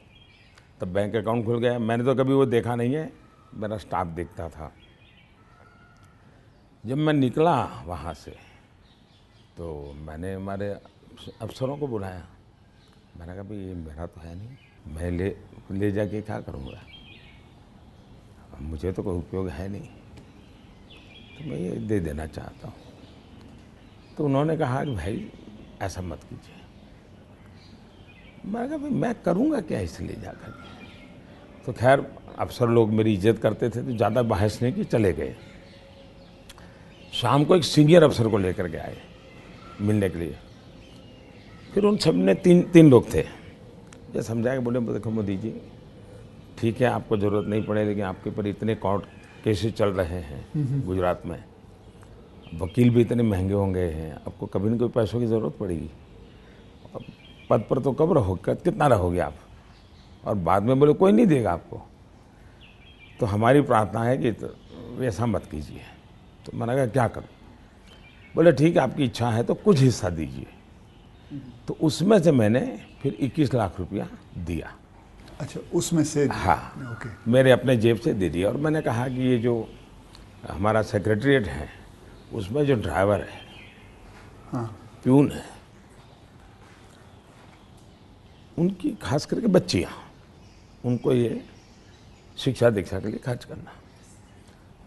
तब बैंक अकाउंट खुल गया। मैंने तो कभी वो देखा नहीं है, मेरा स्टाफ देखता था। जब मैं निकला वहाँ से, तो मैंने हमारे अफसरों को बुलाया, मैंने कहा भाई ये मेरा तो है नहीं, मैं ले जाके क्या करूँगा, मुझे तो कोई उपयोग है नहीं, तो मैं ये दे देना चाहता हूँ। तो उन्होंने कहा कि भाई ऐसा मत कीजिए। मैंने कहा भाई मैं करूँगा क्या इसे ले जा कर के। तो खैर अफसर लोग मेरी इज्जत करते थे, तो ज़्यादा बहस नहीं की, चले गए। शाम को एक सीनियर अफसर को लेकर के आए मिलने के लिए। फिर उन सब ने तीन लोग थे, ये समझाया कि बोले देखो मोदी जी, ठीक है आपको ज़रूरत नहीं पड़े, लेकिन आपके ऊपर इतने कोर्ट केसेस चल रहे हैं गुजरात में, वकील भी इतने महंगे होंगे हैं, आपको कभी न कभी पैसों की ज़रूरत पड़ेगी। अब पद पर तो कब रहोगे, कितना रहोगे आप, और बाद में बोले कोई नहीं देगा आपको। तो हमारी प्रार्थना है कि तो ऐसा मत कीजिए। तो मैंने कहा क्या करूं? बोले ठीक है, आपकी इच्छा है तो कुछ हिस्सा दीजिए। तो उसमें से मैंने फिर 21 लाख रुपया दिया। अच्छा, उसमें से? हाँ, ओके। मेरे अपने जेब से दे दिया। और मैंने कहा कि ये जो हमारा सेक्रेटरीट है उसमें जो ड्राइवर है, हाँ, प्यून है, उनकी खास करके बच्चियाँ, उनको ये शिक्षा दीक्षा के लिए खर्च करना।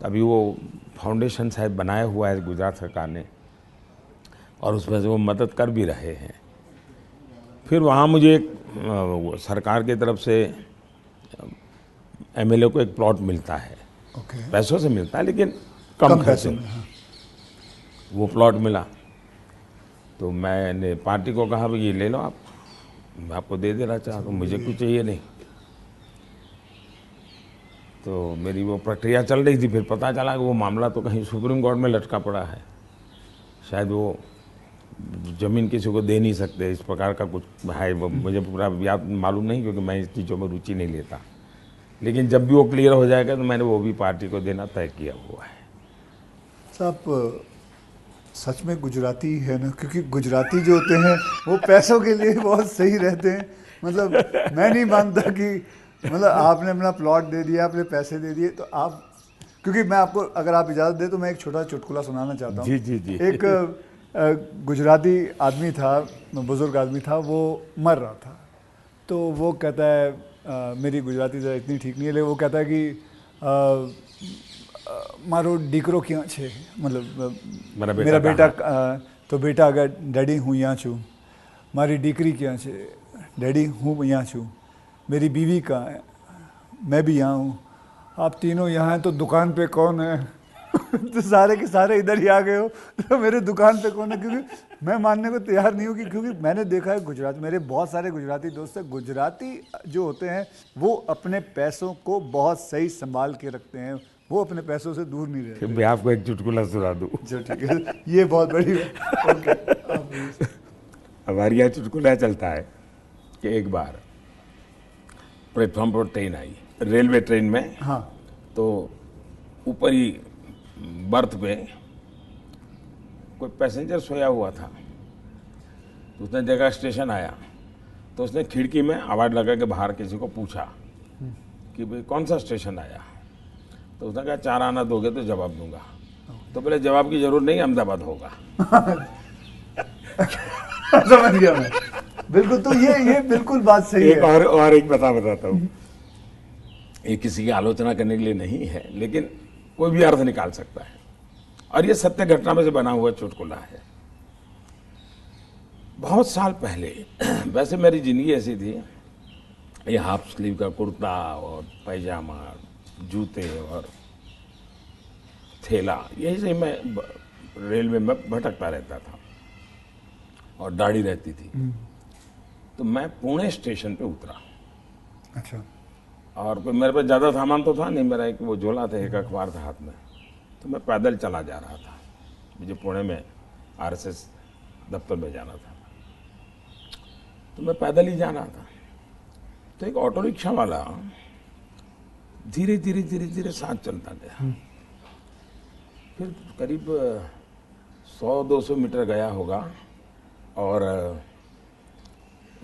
अभी वो फाउंडेशन शायद बनाया हुआ है गुजरात सरकार ने, और उसमें से वो मदद कर भी रहे हैं। फिर वहाँ मुझे एक सरकार की तरफ से एमएलए को एक प्लॉट मिलता है। ओके। पैसों से मिलता है लेकिन कम खर्चे में। हाँ। वो प्लॉट मिला तो मैंने पार्टी को कहा भाई ये ले लो आप, मैं आपको दे देना चाहता हूँ, मुझे कुछ चाहिए नहीं। तो मेरी वो प्रक्रिया चल रही थी। फिर पता चला कि वो मामला तो कहीं सुप्रीम कोर्ट में लटका पड़ा है, शायद वो ज़मीन किसी को दे नहीं सकते, इस प्रकार का कुछ है। वो मुझे पूरा याद मालूम नहीं, क्योंकि मैं इस चीज़ों में रुचि नहीं लेता। लेकिन जब भी वो क्लियर हो जाएगा तो मैंने वो भी पार्टी को देना तय किया हुआ है। साहब सच में गुजराती है ना, क्योंकि गुजराती जो होते हैं वो पैसों के लिए बहुत सही रहते हैं। मतलब मैं नहीं मानता कि मतलब आपने अपना प्लॉट दे दिया, आपने पैसे दे दिए, तो आप, क्योंकि मैं आपको, अगर आप इजाज़त दें तो मैं एक छोटा चुटकुला सुनाना चाहता हूँ। जी जी जी। एक गुजराती आदमी था, बुज़ुर्ग आदमी था, वो मर रहा था। तो वो कहता है, मेरी गुजराती ज़रा इतनी ठीक नहीं है, लेकिन वो कहता है कि मारो दीकरो क्यां छे, मतलब मेरा बेटा, तो बेटा अगर डैडी हूँ यहाँ छूँ, मारी दीकरी क्यां छे, डैडी हूँ यहाँ छूँ, मेरी बीवी कहाँ है, मैं भी यहाँ हूँ, आप तीनों यहाँ हैं तो दुकान पे कौन है? तो सारे के सारे इधर ही आ गए हो, तो मेरे दुकान पे कौन है? क्योंकि मैं मानने को तैयार नहीं हूँ कि, क्योंकि मैंने देखा है गुजरात, मेरे बहुत सारे गुजराती दोस्त हैं, गुजराती जो होते हैं वो अपने पैसों को बहुत सही संभाल के रखते हैं, वो अपने पैसों से दूर नहीं रहते। मैं आपको एक चुटकुला सुना दूँ। जो ठीक है, ये बहुत बड़ी बात। ओके। हमारे यहाँ चुटकुला चलता है कि एक बार प्लेटफॉर्म पर ट्रेन आई, रेलवे ट्रेन में। हाँ। तो ऊपर ही बर्थ पे कोई पैसेंजर सोया हुआ था। तो उसने देखा स्टेशन आया, तो उसने खिड़की में आवाज़ लगा के बाहर किसी को पूछा कि भाई कौन सा स्टेशन आया। तो उसने कहा 4 आना दोगे तो जवाब दूंगा। तो बोले जवाब की जरूरत नहीं, अहमदाबाद होगा। समझ गया मैं, बिल्कुल। तो ये बिल्कुल बात सही है। और एक बताता हूँ, ये किसी की आलोचना करने के लिए नहीं है, लेकिन कोई भी अर्थ निकाल सकता है, और ये सत्य घटना में से बना हुआ चुटकुला है। बहुत साल पहले, वैसे मेरी जिंदगी ऐसी थी, ये हाफ स्लीव का कुर्ता और पैजामा, जूते और थैला, यही से मैं रेलवे में भटकता रहता था, और दाढ़ी रहती थी। तो मैं पुणे स्टेशन पे उतरा। अच्छा। और कोई मेरे पास ज़्यादा सामान तो था नहीं, मेरा एक वो झोला था, एक अखबार था हाथ में। तो मैं पैदल चला जा रहा था, मुझे पुणे में आरएसएस दफ्तर में जाना था। तो मैं पैदल ही जा रहा था। तो एक ऑटो रिक्शा वाला धीरे धीरे धीरे धीरे साथ चलता गया। फिर करीब 100-200 मीटर गया होगा, और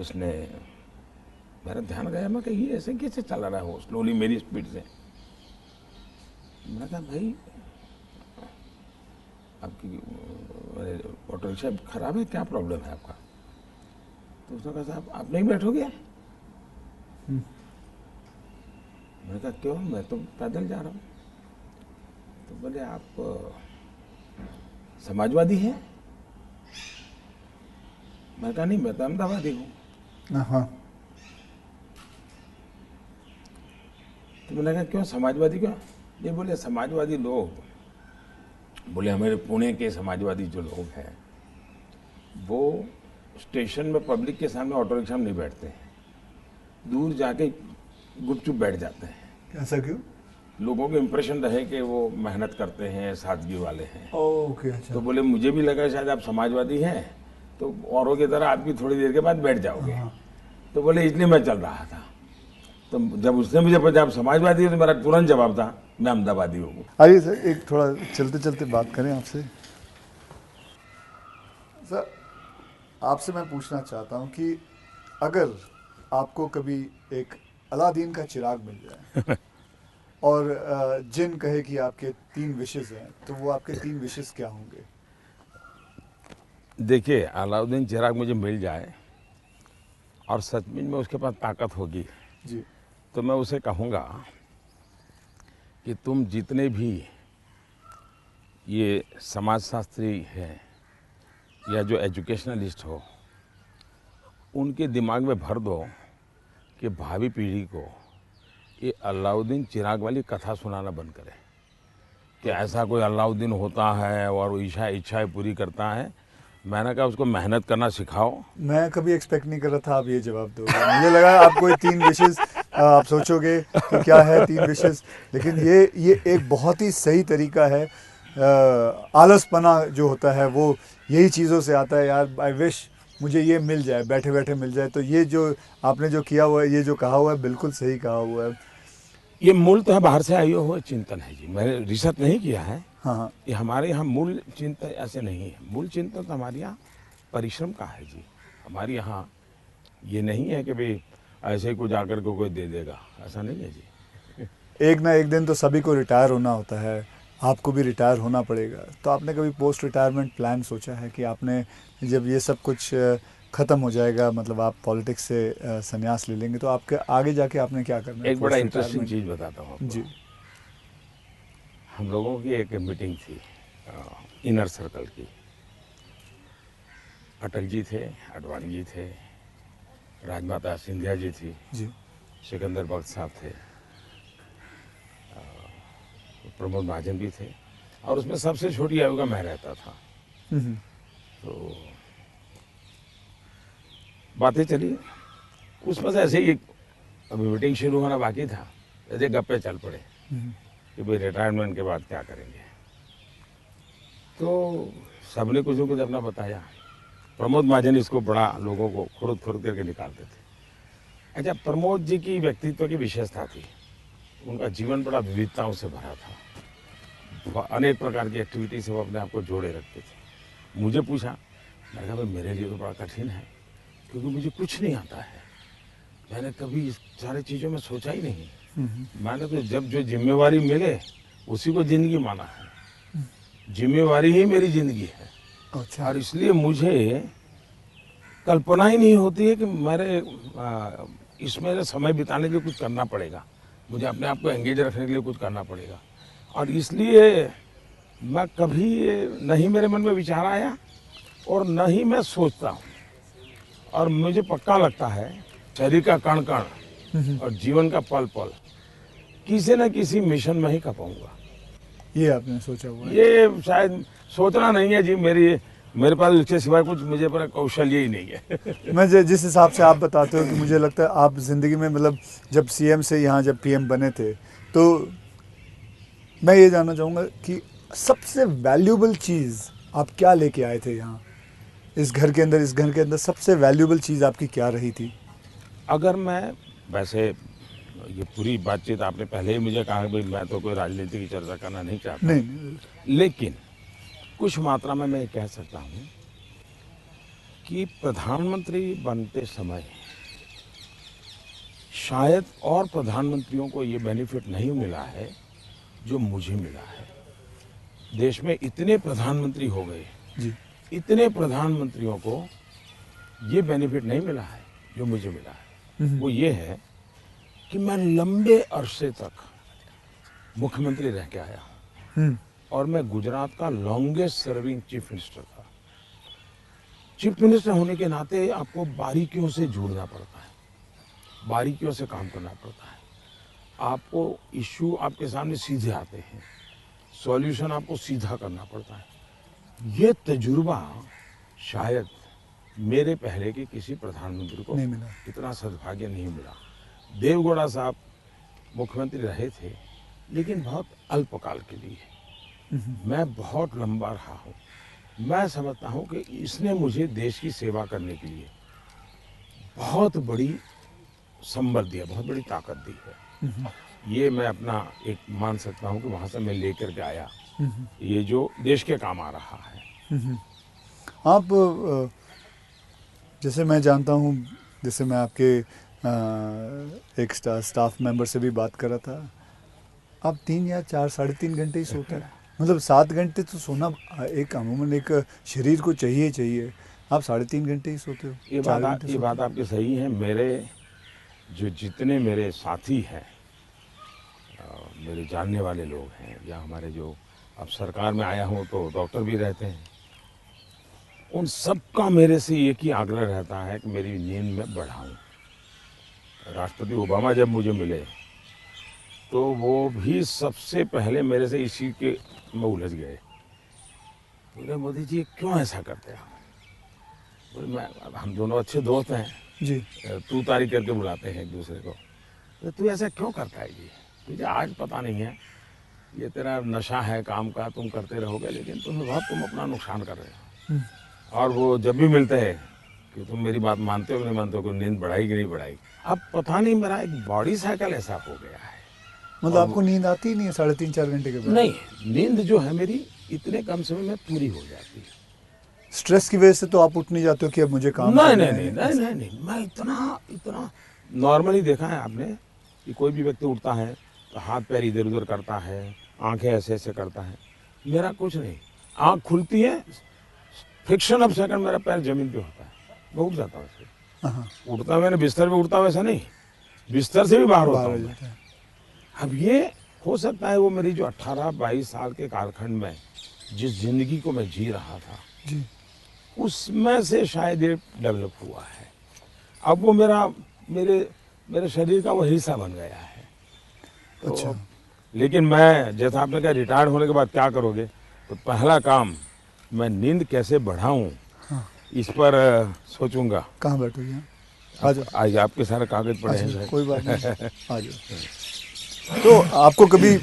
उसने, मेरा ध्यान गया, मैं कही ऐसे कैसे चला रहा हो स्लोली मेरी स्पीड से। मैंने कहा भाई आपकी ऑटो रिक्शा खराब है, क्या प्रॉब्लम है आपका? तो उसने कहा साहब आप नहीं बैठोगे? मैंने कहा क्यों, मैं तो पैदल जा रहा हूँ। तो बोले आप समाजवादी हैं? मैं कहा नहीं, मैं तो अहमदाबादी हूँ। हाँ। तो मैंने कहा क्यों समाजवादी क्यों? ये बोले समाजवादी लोग, बोले हमारे पुणे के समाजवादी जो लोग हैं वो स्टेशन में पब्लिक के सामने ऑटो रिक्शा में नहीं बैठते हैं, दूर जाके गुपचुप बैठ जाते हैं। ऐसा क्यों? लोगों को इम्प्रेशन रहे कि वो मेहनत करते हैं, सादगी वाले हैं। ओके, अच्छा। तो बोले मुझे भी लगा शायद आप समाजवादी हैं, तो औरों की तरह आप भी थोड़ी देर के बाद बैठ जाओगे। तो बोले इसलिए मैं चल रहा था। तो जब उसने मुझे पूछा आप समाजवादी हो, तो मेरा तुरंत जवाब था मैं अहमदाबादी हूँ। आइए सर, एक थोड़ा चलते चलते बात करें आपसे। सर, आपसे मैं पूछना चाहता हूँ कि अगर आपको कभी एक अलादीन का चिराग मिल जाए और जिन कहे कि आपके 3 विशेस हैं, तो वो आपके 3 विशेस क्या होंगे? देखिए, अलाउद्दीन चिराग मुझे मिल जाए और सचमुच में उसके पास ताकत होगी, जी। तो मैं उसे कहूँगा कि तुम जितने भी ये समाजशास्त्री हैं या जो एजुकेशनलिस्ट हो, उनके दिमाग में भर दो कि भावी पीढ़ी को ये अलाउद्दीन चिराग वाली कथा सुनाना बंद करें कि ऐसा कोई अलाउद्दीन होता है और वो इच्छाएं पूरी करता है। मैंने कहा उसको मेहनत करना सिखाओ। मैं कभी एक्सपेक्ट नहीं कर रहा था आप ये जवाब दोगे। मुझे लगा आपको ये 3 विशेस आप सोचोगे कि क्या है 3 विशेस, लेकिन ये एक बहुत ही सही तरीका है। आलसपना जो होता है वो यही चीज़ों से आता है। यार, आई विश मुझे ये मिल जाए, बैठे बैठे मिल जाए। तो ये जो आपने जो किया हुआ है, ये जो कहा हुआ है, बिल्कुल सही कहा हुआ है। ये मूल तो है बाहर से आई हुआ चिंतन है जी, मैंने रिसर्च नहीं किया है। हाँ, हाँ। ये हमारे यहाँ मूल चिंतन ऐसे नहीं है। मूल चिंतन तो हमारे यहाँ परिश्रम का है जी। हमारे यहाँ ये नहीं है कि भाई ऐसे ही कुछ आकर को कोई दे देगा, ऐसा नहीं है जी। एक ना एक दिन तो सभी को रिटायर होना होता है, आपको भी रिटायर होना पड़ेगा। तो आपने कभी पोस्ट रिटायरमेंट प्लान सोचा है कि आपने जब ये सब कुछ ख़त्म हो जाएगा, मतलब आप पॉलिटिक्स से संन्यास ले लेंगे, तो आपके आगे जाके आपने क्या करना है? एक बड़ा पोस्ट इंटरेस्टिंग रिटायरमेंट। चीज़ बताता हूँ आपको। जी। हम लोगों की एक मीटिंग थी इनर सर्कल की। अटल जी थे, आडवाणी जी थे, राजमाता सिंधिया जी थी, जी। सिकंदर बख्श साहब थे, प्रमोद महाजन भी थे, और उसमें सबसे छोटी आयु का मैं रहता था। तो बातें चली, उसमें से ऐसे ही अभी मीटिंग शुरू होना बाकी था, ऐसे गप्पे चल पड़े कि भाई रिटायरमेंट के बाद क्या करेंगे। तो सबने कुछ न कुछ अपना बताया। प्रमोद महाजन इसको बड़ा लोगों को खुद करके निकालते थे। अच्छा, प्रमोद जी की व्यक्तित्व की विशेषता थी, उनका जीवन बड़ा विविधताओं से भरा था। अनेक प्रकार की एक्टिविटी से वो अपने आप को जोड़े रखते थे। मुझे पूछा, मैंने कहा भाई मेरे लिए तो बड़ा कठिन है, क्योंकि मुझे कुछ नहीं आता है। मैंने कभी इस सारी चीज़ों में सोचा ही नहीं। मैंने तो जब जो जिम्मेवारी मिले उसी को जिंदगी माना है। जिम्मेवारी ही मेरी जिंदगी है। अच्छा। और इसलिए मुझे कल्पना ही नहीं होती है कि मेरे इसमें समय बिताने के लिए कुछ करना पड़ेगा, मुझे अपने आप को एंगेज रखने के लिए कुछ करना पड़ेगा। और इसलिए मैं कभी नहीं मेरे मन में विचार आया और न ही मैं सोचता हूँ। और मुझे पक्का लगता है शरीर का कण कण और जीवन का पल पल किसी न किसी मिशन में ही खपाऊंगा। ये आपने सोचा हुआ है? ये शायद सोचना नहीं है जी, मेरे पास इसके सिवाय कुछ मुझे पर कौशल्य ही नहीं है। मैं जिस हिसाब से आप बताते हो कि मुझे लगता है आप ज़िंदगी में, मतलब जब सीएम से यहाँ जब पीएम बने थे, तो मैं ये जानना चाहूँगा कि सबसे वैल्यूबल चीज़ आप क्या लेके आए थे यहाँ, इस घर के अंदर सबसे वैल्यूबल चीज़ आपकी क्या रही थी? अगर मैं, वैसे ये पूरी बातचीत आपने पहले ही मुझे कहा कि भाई मैं तो कोई राजनीति की चर्चा करना नहीं चाहता, नहीं। लेकिन कुछ मात्रा में मैं कह सकता हूँ कि प्रधानमंत्री बनते समय शायद और प्रधानमंत्रियों को ये बेनिफिट नहीं मिला है जो मुझे मिला है। देश में इतने प्रधानमंत्री हो गए जी। इतने प्रधानमंत्रियों को ये बेनिफिट नहीं मिला है जो मुझे मिला है। वो ये है कि मैं लंबे अरसे तक मुख्यमंत्री रह के आया हूँ और मैं गुजरात का लॉन्गेस्ट सर्विंग चीफ मिनिस्टर था। चीफ मिनिस्टर होने के नाते आपको बारीकियों से जुड़ना पड़ता है, बारीकियों से काम करना पड़ता है। आपको इश्यू आपके सामने सीधे आते हैं, सॉल्यूशन आपको सीधा करना पड़ता है। ये तजुर्बा शायद मेरे पहले के किसी प्रधानमंत्री को नहीं मिला। इतना सद्भाग्य नहीं मिला। देवगौड़ा साहब मुख्यमंत्री रहे थे, लेकिन बहुत अल्पकाल के लिए। मैं बहुत लंबा रहा हूँ। मैं समझता हूँ कि इसने मुझे देश की सेवा करने के लिए बहुत बड़ी संबल दिया, बहुत बड़ी ताकत दी है। ये मैं अपना एक मान सकता हूँ कि वहाँ से मैं लेकर के आया, ये जो देश के काम आ रहा है। आप जैसे मैं जानता हूँ, जैसे मैं आपके एक स्टाफ मेंबर से भी बात कर रहा था, आप 3 या 4 साढ़े 3 घंटे ही सोते हैं। मतलब 7 घंटे तो सोना एक अमूमन एक शरीर को चाहिए। आप 3.5 घंटे ही सोते हो, 4 घंटे ये सोते बात हो। आपकी सही है। मेरे जो जितने मेरे साथी हैं, मेरे जानने वाले लोग हैं, या हमारे जो अब सरकार में आया हूँ तो डॉक्टर भी रहते हैं, उन सबका मेरे से एक ही आग्रह रहता है कि मेरी नींद में बढ़ाऊं। राष्ट्रपति ओबामा जब मुझे मिले तो वो भी सबसे पहले मेरे से इसी के में उलझ गए। बोले मोदी जी क्यों ऐसा करते हैं आप? बोले मैं, हम दोनों अच्छे दोस्त हैं जी। तू तारी करके बुलाते हैं एक दूसरे को। तो तू ऐसा क्यों करता है जी? तुझे आज पता नहीं है, ये तेरा नशा है काम का, तुम करते रहोगे लेकिन तुम अपना नुकसान कर रहे हो। और वो जब भी मिलते हैं कि तुम मेरी बात मानते हो कि नहीं मानते हो, कि नींद बढ़ाई कि नहीं बढ़ाई। अब पता नहीं मेरा एक बॉडी साइकिल ऐसा हो गया है। मतलब आपको नींद आती ही नहीं है 3.5-4 घंटे के बाद? नहीं, नींद जो है मेरी इतने कम समय में पूरी हो जाती है। स्ट्रेस की वजह से तो आप उठ नहीं जाते हो कि अब मुझे काम करना है? नहीं, मैं इतना नॉर्मली देखा है आपने कि कोई भी व्यक्ति उठता है तो हाथ पैर इधर उधर करता है, आंखें ऐसे ऐसे करता है। मेरा कुछ नहीं, आंख खुलती है, फ्रिक्शन ऑफ सेकंड मेरा पैर जमीन पे होता है, मैं उठ जाता हूँ उससे। उठता मैंने बिस्तर पे उठता वैसा नहीं, बिस्तर से भी बाहर होता हूँ मैं। अब ये हो सकता है वो मेरी जो 18-22 साल के कालखंड में जिस जिंदगी को मैं जी रहा था जी, उसमें से शायद ये डेवलप हुआ है। अब वो मेरे शरीर का वो हिस्सा बन गया है। तो अच्छा। लेकिन मैं, जैसा आपने कहा रिटायर होने के बाद क्या करोगे, तो पहला काम मैं नींद कैसे बढ़ाऊं, इस पर सोचूंगा। कहाँ बैठोगे आप? आ जाओ। आज आपके सारे कागज पड़े हैं। कोई बात नहीं, आ जाओ। तो आपको कभी,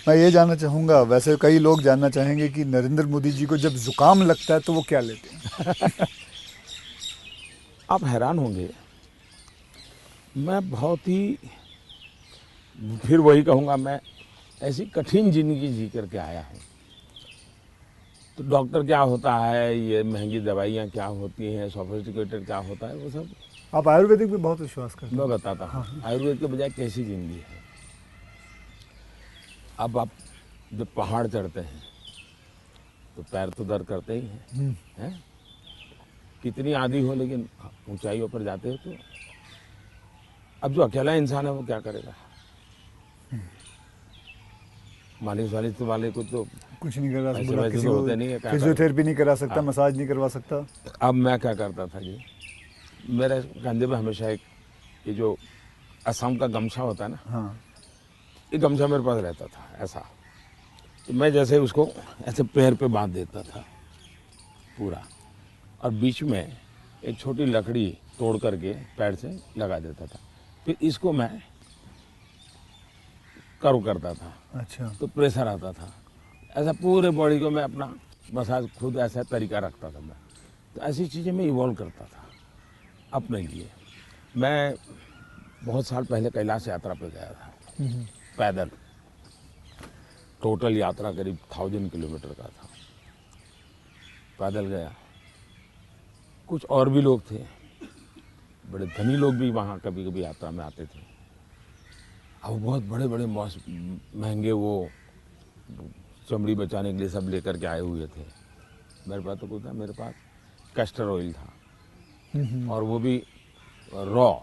मैं ये जानना चाहूँगा, वैसे कई लोग जानना चाहेंगे कि नरेंद्र मोदी जी को जब जुकाम लगता है तो वो क्या लेते हैं? आप हैरान होंगे, मैं बहुत ही, फिर वही कहूँगा, मैं ऐसी कठिन जिंदगी जी करके आया हूँ। तो डॉक्टर क्या होता है, ये महंगी दवाइयाँ क्या होती हैं, सोफिस्टिकेटेड क्या होता है, वो सब आप आयुर्वेदिक पे बहुत विश्वास करते हैं? मैं बताता हूँ। आयुर्वेद के बजाय कैसी जिंदगी है। अब आप जब पहाड़ चढ़ते हैं तो पैर तो दर्द करते ही हैं, कितनी आदि हो, लेकिन ऊंचाइयों पर जाते हो तो अब जो अकेला इंसान है वो क्या करेगा? मालिश वालिश वाले को तो कुछ नहीं कर रहा, ऐसे बोला वैसे किसी तो को होते नहीं है, क्या फिजियोथेरेपी नहीं करा सकता, हाँ। मसाज नहीं करवा सकता। अब मैं क्या करता था जी, मेरे कंधे पे हमेशा एक ये जो असम का गमछा होता है ना, हाँ। ये गमछा मेरे पास रहता था ऐसा। तो मैं जैसे उसको ऐसे पैर पे बांध देता था पूरा, और बीच में एक छोटी लकड़ी तोड़ करके पैर से लगा देता था। फिर इसको मैं कर्व करता था। अच्छा। तो प्रेशर आता था, ऐसा पूरे बॉडी को मैं अपना मसाज खुद ऐसा तरीका रखता था मैं। तो ऐसी चीज़ें मैं इवॉल्व करता था अपने लिए। मैं बहुत साल पहले कैलाश यात्रा पे गया था पैदल। टोटल यात्रा करीब 1000 किलोमीटर का था, पैदल गया। कुछ और भी लोग थे, बड़े धनी लोग भी वहाँ कभी कभी यात्रा में आते थे। अब बहुत बड़े बड़े महंगे वो चमड़ी बचाने के लिए सब लेकर के आए हुए थे। मेरे पास तो कुछ था, मेरे पास कैस्टर ऑयल था, और वो भी रॉ,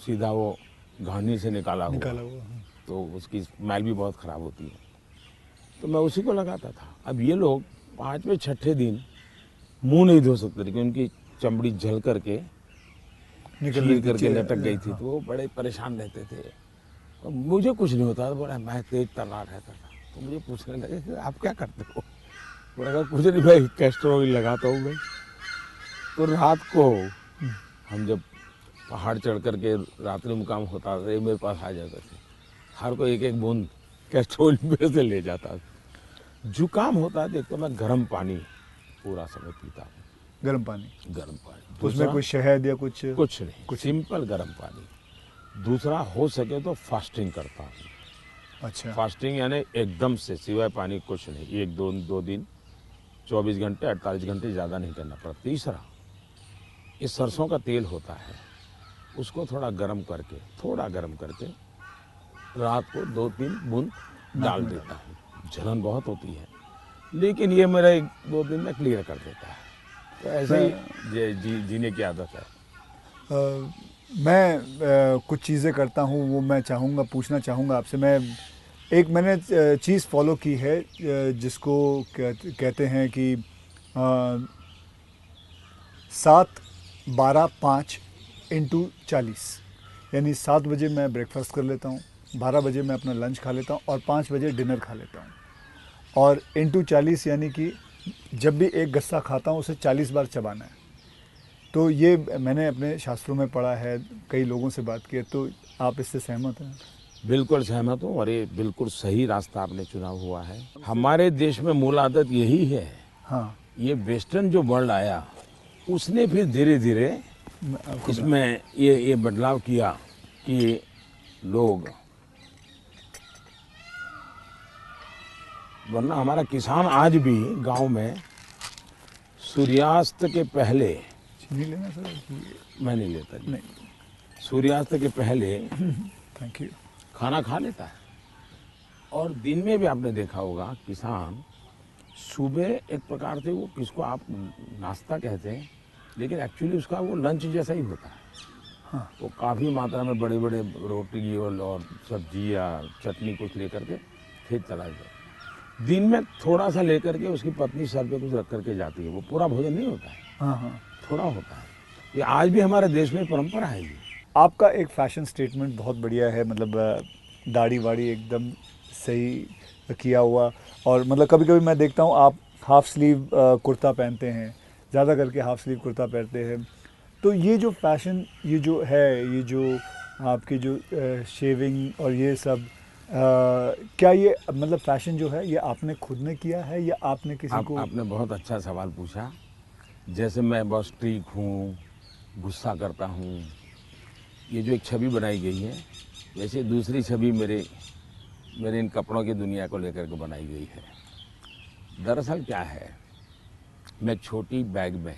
सीधा वो घानी से निकाला हुआ। तो उसकी स्मेल भी बहुत ख़राब होती है, तो मैं उसी को लगाता था। अब ये लोग 5वें-6ठे दिन मुंह नहीं धो सकते थे, क्योंकि उनकी चमड़ी जल करके चीर करके लटक गई थी। तो वो बड़े परेशान रहते थे। तो मुझे कुछ नहीं होता था, बोला मैं तेज तर्रार रहता था। तो मुझे पूछने लगे कि आप क्या करते हो? बोला कहा कुछ नहीं भाई, कैस्टर ऑयल लगाता हूँ मैं। तो रात को हम जब पहाड़ चढ़ करके रात्रि मुकाम होता था, ये मेरे पास आ जाते थे। हर कोई एक एक बूंद कैस्ट्रोल में से ले जाता था। जुकाम होता है देखो मैं गर्म पानी पूरा समय पीता हूँ। गर्म पानी, गर्म पानी, उसमें दूसरा कोई शहद या कुछ? कुछ नहीं, सिंपल गर्म पानी। दूसरा हो सके तो फास्टिंग करता हूँ। अच्छा। फास्टिंग यानी एकदम से सिवाय पानी कुछ नहीं, एक दो दिन 24 घंटे 48 घंटे ज़्यादा नहीं करना पड़ता। तीसरा, ये सरसों का तेल होता है, उसको थोड़ा गर्म करके रात को 2-3 बूंद डाल देता हूँ। जलन बहुत होती है लेकिन ये मेरा 1-2 दिन में क्लियर कर देता है। तो ऐसे ही जीने की आदत है। मैं कुछ चीज़ें करता हूँ, वो मैं पूछना चाहूँगा आपसे। मैंने चीज़ फॉलो की है जिसको कहते हैं कि 7-12-5 × 40, यानी 7 बजे मैं ब्रेकफास्ट कर लेता हूँ, 12 बजे मैं अपना लंच खा लेता हूँ और 5 बजे डिनर खा लेता हूँ। और × 40 यानी कि जब भी एक गस्सा खाता हूँ उसे 40 बार चबाना है। तो ये मैंने अपने शास्त्रों में पढ़ा है, कई लोगों से बात की है, तो आप इससे सहमत हैं? बिल्कुल सहमत हूँ और ये बिल्कुल सही रास्ता आपने चुना हुआ है। हमारे देश में मूल आदत यही है। हाँ, ये वेस्टर्न जो वर्ल्ड आया उसने फिर धीरे धीरे इसमें ये बदलाव किया कि लोग, वरना हमारा किसान आज भी गांव में सूर्यास्त के पहले, नहीं लेना सर? मैं नहीं लेता जी, नहीं, सूर्यास्त के पहले थैंक यू, खाना खा लेता है। और दिन में भी आपने देखा होगा किसान सुबह एक प्रकार से, वो किसको आप नाश्ता कहते हैं लेकिन एक्चुअली उसका वो लंच जैसा ही होता है। हाँ, वो काफ़ी मात्रा में बड़े बड़े रोटी और सब्जी या चटनी कुछ लेकर के खेत चला जाए। दिन में थोड़ा सा लेकर के उसकी पत्नी सर पे कुछ रख करके जाती है। वो पूरा भोजन नहीं होता है, हाँ, हाँ। थोड़ा होता है। ये आज भी हमारे देश में परंपरा है ये। आपका एक फैशन स्टेटमेंट बहुत बढ़िया है, मतलब दाढ़ी वाड़ी एकदम सही किया हुआ। और मतलब कभी कभी मैं देखता हूँ आप हाफ स्लीव कुर्ता पहनते हैं, ज़्यादा करके हाफ स्लीव कुर्ता पहनते हैं। तो ये जो फैशन, ये जो है, ये जो आपकी जो शेविंग और ये सब, क्या ये मतलब फैशन जो है ये आपने खुद ने किया है या आपने किसी को? आपने बहुत अच्छा सवाल पूछा। जैसे मैं बहुत स्ट्रीक हूँ, गुस्सा करता हूँ, ये जो एक छवि बनाई गई है, वैसे दूसरी छवि मेरे इन कपड़ों की दुनिया को लेकर के बनाई गई है। दरअसल क्या है, मैं एक छोटी बैग में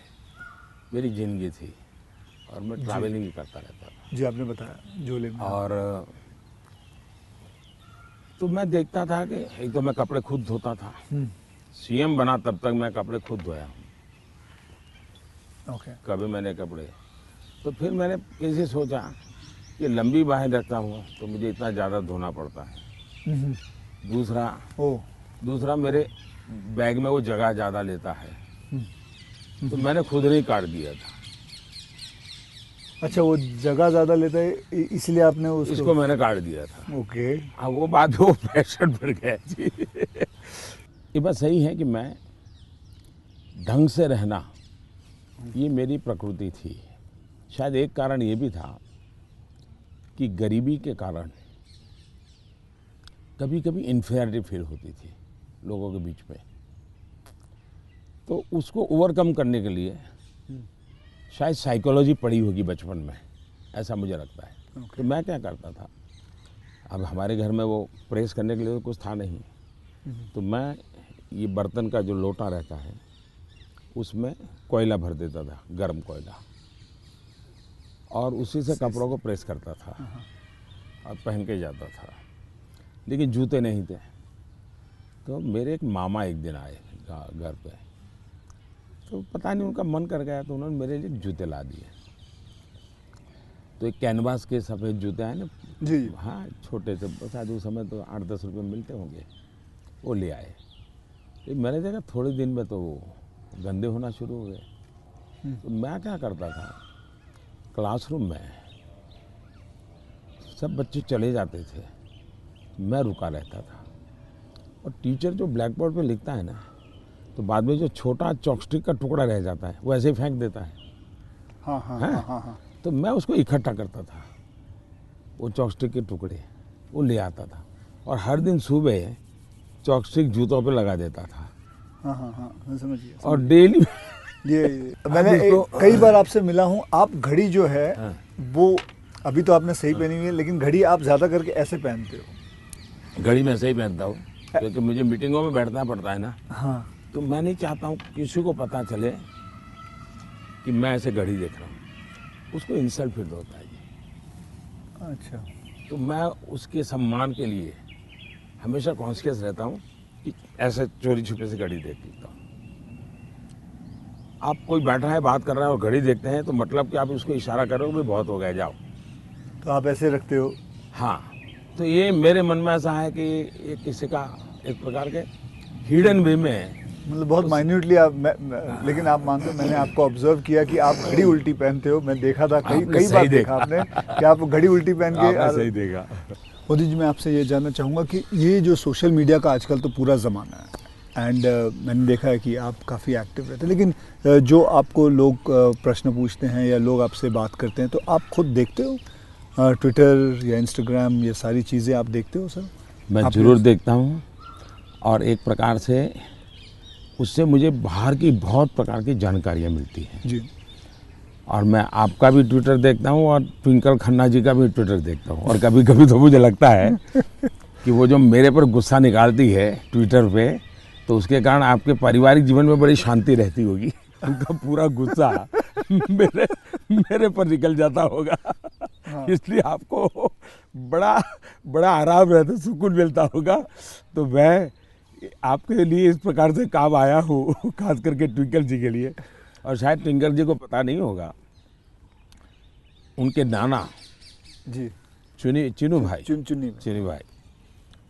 मेरी ज़िंदगी थी और मैं ट्रैवलिंग करता रहता था। जी, आपने बताया झोले में। और तो मैं देखता था कि एक तो मैं कपड़े खुद धोता था। सीएम बना तब तक मैं कपड़े खुद धोया हूँ। ओके। कभी मैंने कपड़े, तो फिर मैंने कैसे सोचा कि लंबी बाहें रखता हूँ तो मुझे इतना ज़्यादा धोना पड़ता है। दूसरा मेरे बैग में वो जगह ज़्यादा लेता है, तो मैंने खुद नहीं काट दिया था। अच्छा, वो जगह ज़्यादा लेता है इसलिए आपने इसको मैंने काट दिया था। ओके। अब वो बात वो फैशन पर गया जी। ये बात सही है कि मैं ढंग से रहना, ये मेरी प्रकृति थी। शायद एक कारण ये भी था कि गरीबी के कारण कभी कभी इन्फीरियरिटी फील होती थी लोगों के बीच में। तो उसको ओवरकम करने के लिए शायद साइकोलॉजी पढ़ी होगी बचपन में, ऐसा मुझे लगता है। तो मैं क्या करता था, अब हमारे घर में वो प्रेस करने के लिए तो कुछ था नहीं, तो मैं ये बर्तन का जो लोटा रहता है उसमें कोयला भर देता था, गर्म कोयला, और उसी से कपड़ों को प्रेस करता था और पहन के जाता था। लेकिन जूते नहीं थे। तो मेरे एक मामा एक दिन आए घर पे, तो पता नहीं उनका मन कर गया तो उन्होंने मेरे लिए जूते ला दिए। तो एक कैनवास के सफ़ेद जूते आए ना जी, हाँ, छोटे से, शायद उस समय तो 8-10 रुपये मिलते होंगे, वो ले आए। तो मैंने देखा थोड़े दिन में तो वो गंदे होना शुरू हो गए। तो मैं क्या करता था, क्लासरूम में सब बच्चे चले जाते थे, मैं रुका रहता था, और टीचर जो ब्लैक बोर्ड पे लिखता है ना, तो बाद में जो छोटा चॉपस्टिक का टुकड़ा रह जाता है वो ऐसे ही फेंक देता है। हाँ हाँ हाँ हाँ हाँ। तो मैं उसको इकट्ठा करता था, वो चॉपस्टिक के टुकड़े, वो ले आता था और हर दिन सुबह चॉपस्टिक जूतों पे लगा देता था। हाँ हाँ हाँ, मैं समझ गया। और डेली ये मैंने कई बार आपसे मिला हूँ, आप घड़ी जो है हाँ। वो अभी तो आपने सही पहनी हुई है, लेकिन घड़ी आप ज़्यादा करके ऐसे पहनते हो। घड़ी मैं सही पहनता हूँ क्योंकि मुझे मीटिंगों में बैठना पड़ता है ना, हाँ, तो मैं नहीं चाहता हूँ किसी को पता चले कि मैं ऐसे घड़ी देख रहा हूँ, उसको इंसल्ट फील होता है जी। अच्छा। तो मैं उसके सम्मान के लिए हमेशा कॉन्शियस रहता हूँ कि ऐसे चोरी छुपे से घड़ी देख लेता हूँ। आप कोई बैठा है बात कर रहा है और घड़ी देखते हैं तो मतलब कि आप उसको इशारा करो भी बहुत हो गया जाओ। तो आप ऐसे रखते हो? हाँ, तो ये मेरे मन में ऐसा है कि ये किसी का एक प्रकार के हिडन वे में है। मतलब बहुत माइन्यूटली आप लेकिन आप मानते हो, मैंने आपको ऑब्जर्व किया कि आप घड़ी उल्टी पहनते हो। मैं देखा था कई बार देखा आपने कि आप घड़ी उल्टी पहन के। आपने सही देखा। मोदी जी, मैं आपसे ये जानना चाहूँगा कि ये जो सोशल मीडिया का आजकल तो पूरा ज़माना है, एंड मैंने देखा है कि आप काफ़ी एक्टिव रहते हैं, लेकिन जो आपको लोग प्रश्न पूछते हैं या लोग आपसे बात करते हैं, तो आप खुद देखते हो ट्विटर या इंस्टाग्राम, ये सारी चीज़ें आप देखते हो सर? मैं ज़रूर देखता हूँ और एक प्रकार से उससे मुझे बाहर की बहुत प्रकार की जानकारियाँ मिलती हैं जी। और मैं आपका भी ट्विटर देखता हूँ और ट्विंकल खन्ना जी का भी ट्विटर देखता हूँ। और कभी कभी तो मुझे लगता है कि वो जो मेरे पर गुस्सा निकालती है ट्विटर पे, तो उसके कारण आपके पारिवारिक जीवन में बड़ी शांति रहती होगी। उनका पूरा गुस्सा मेरे पर निकल जाता होगा। हाँ। इसलिए आपको बड़ा आराम रहता, सुकून मिलता होगा। तो मैं आपके लिए इस प्रकार से काम आया हूँ, खास करके ट्विंकल जी के लिए। और शायद ट्विंकल जी को पता नहीं होगा, उनके नाना जी चिनू भाई, चुनी भाई,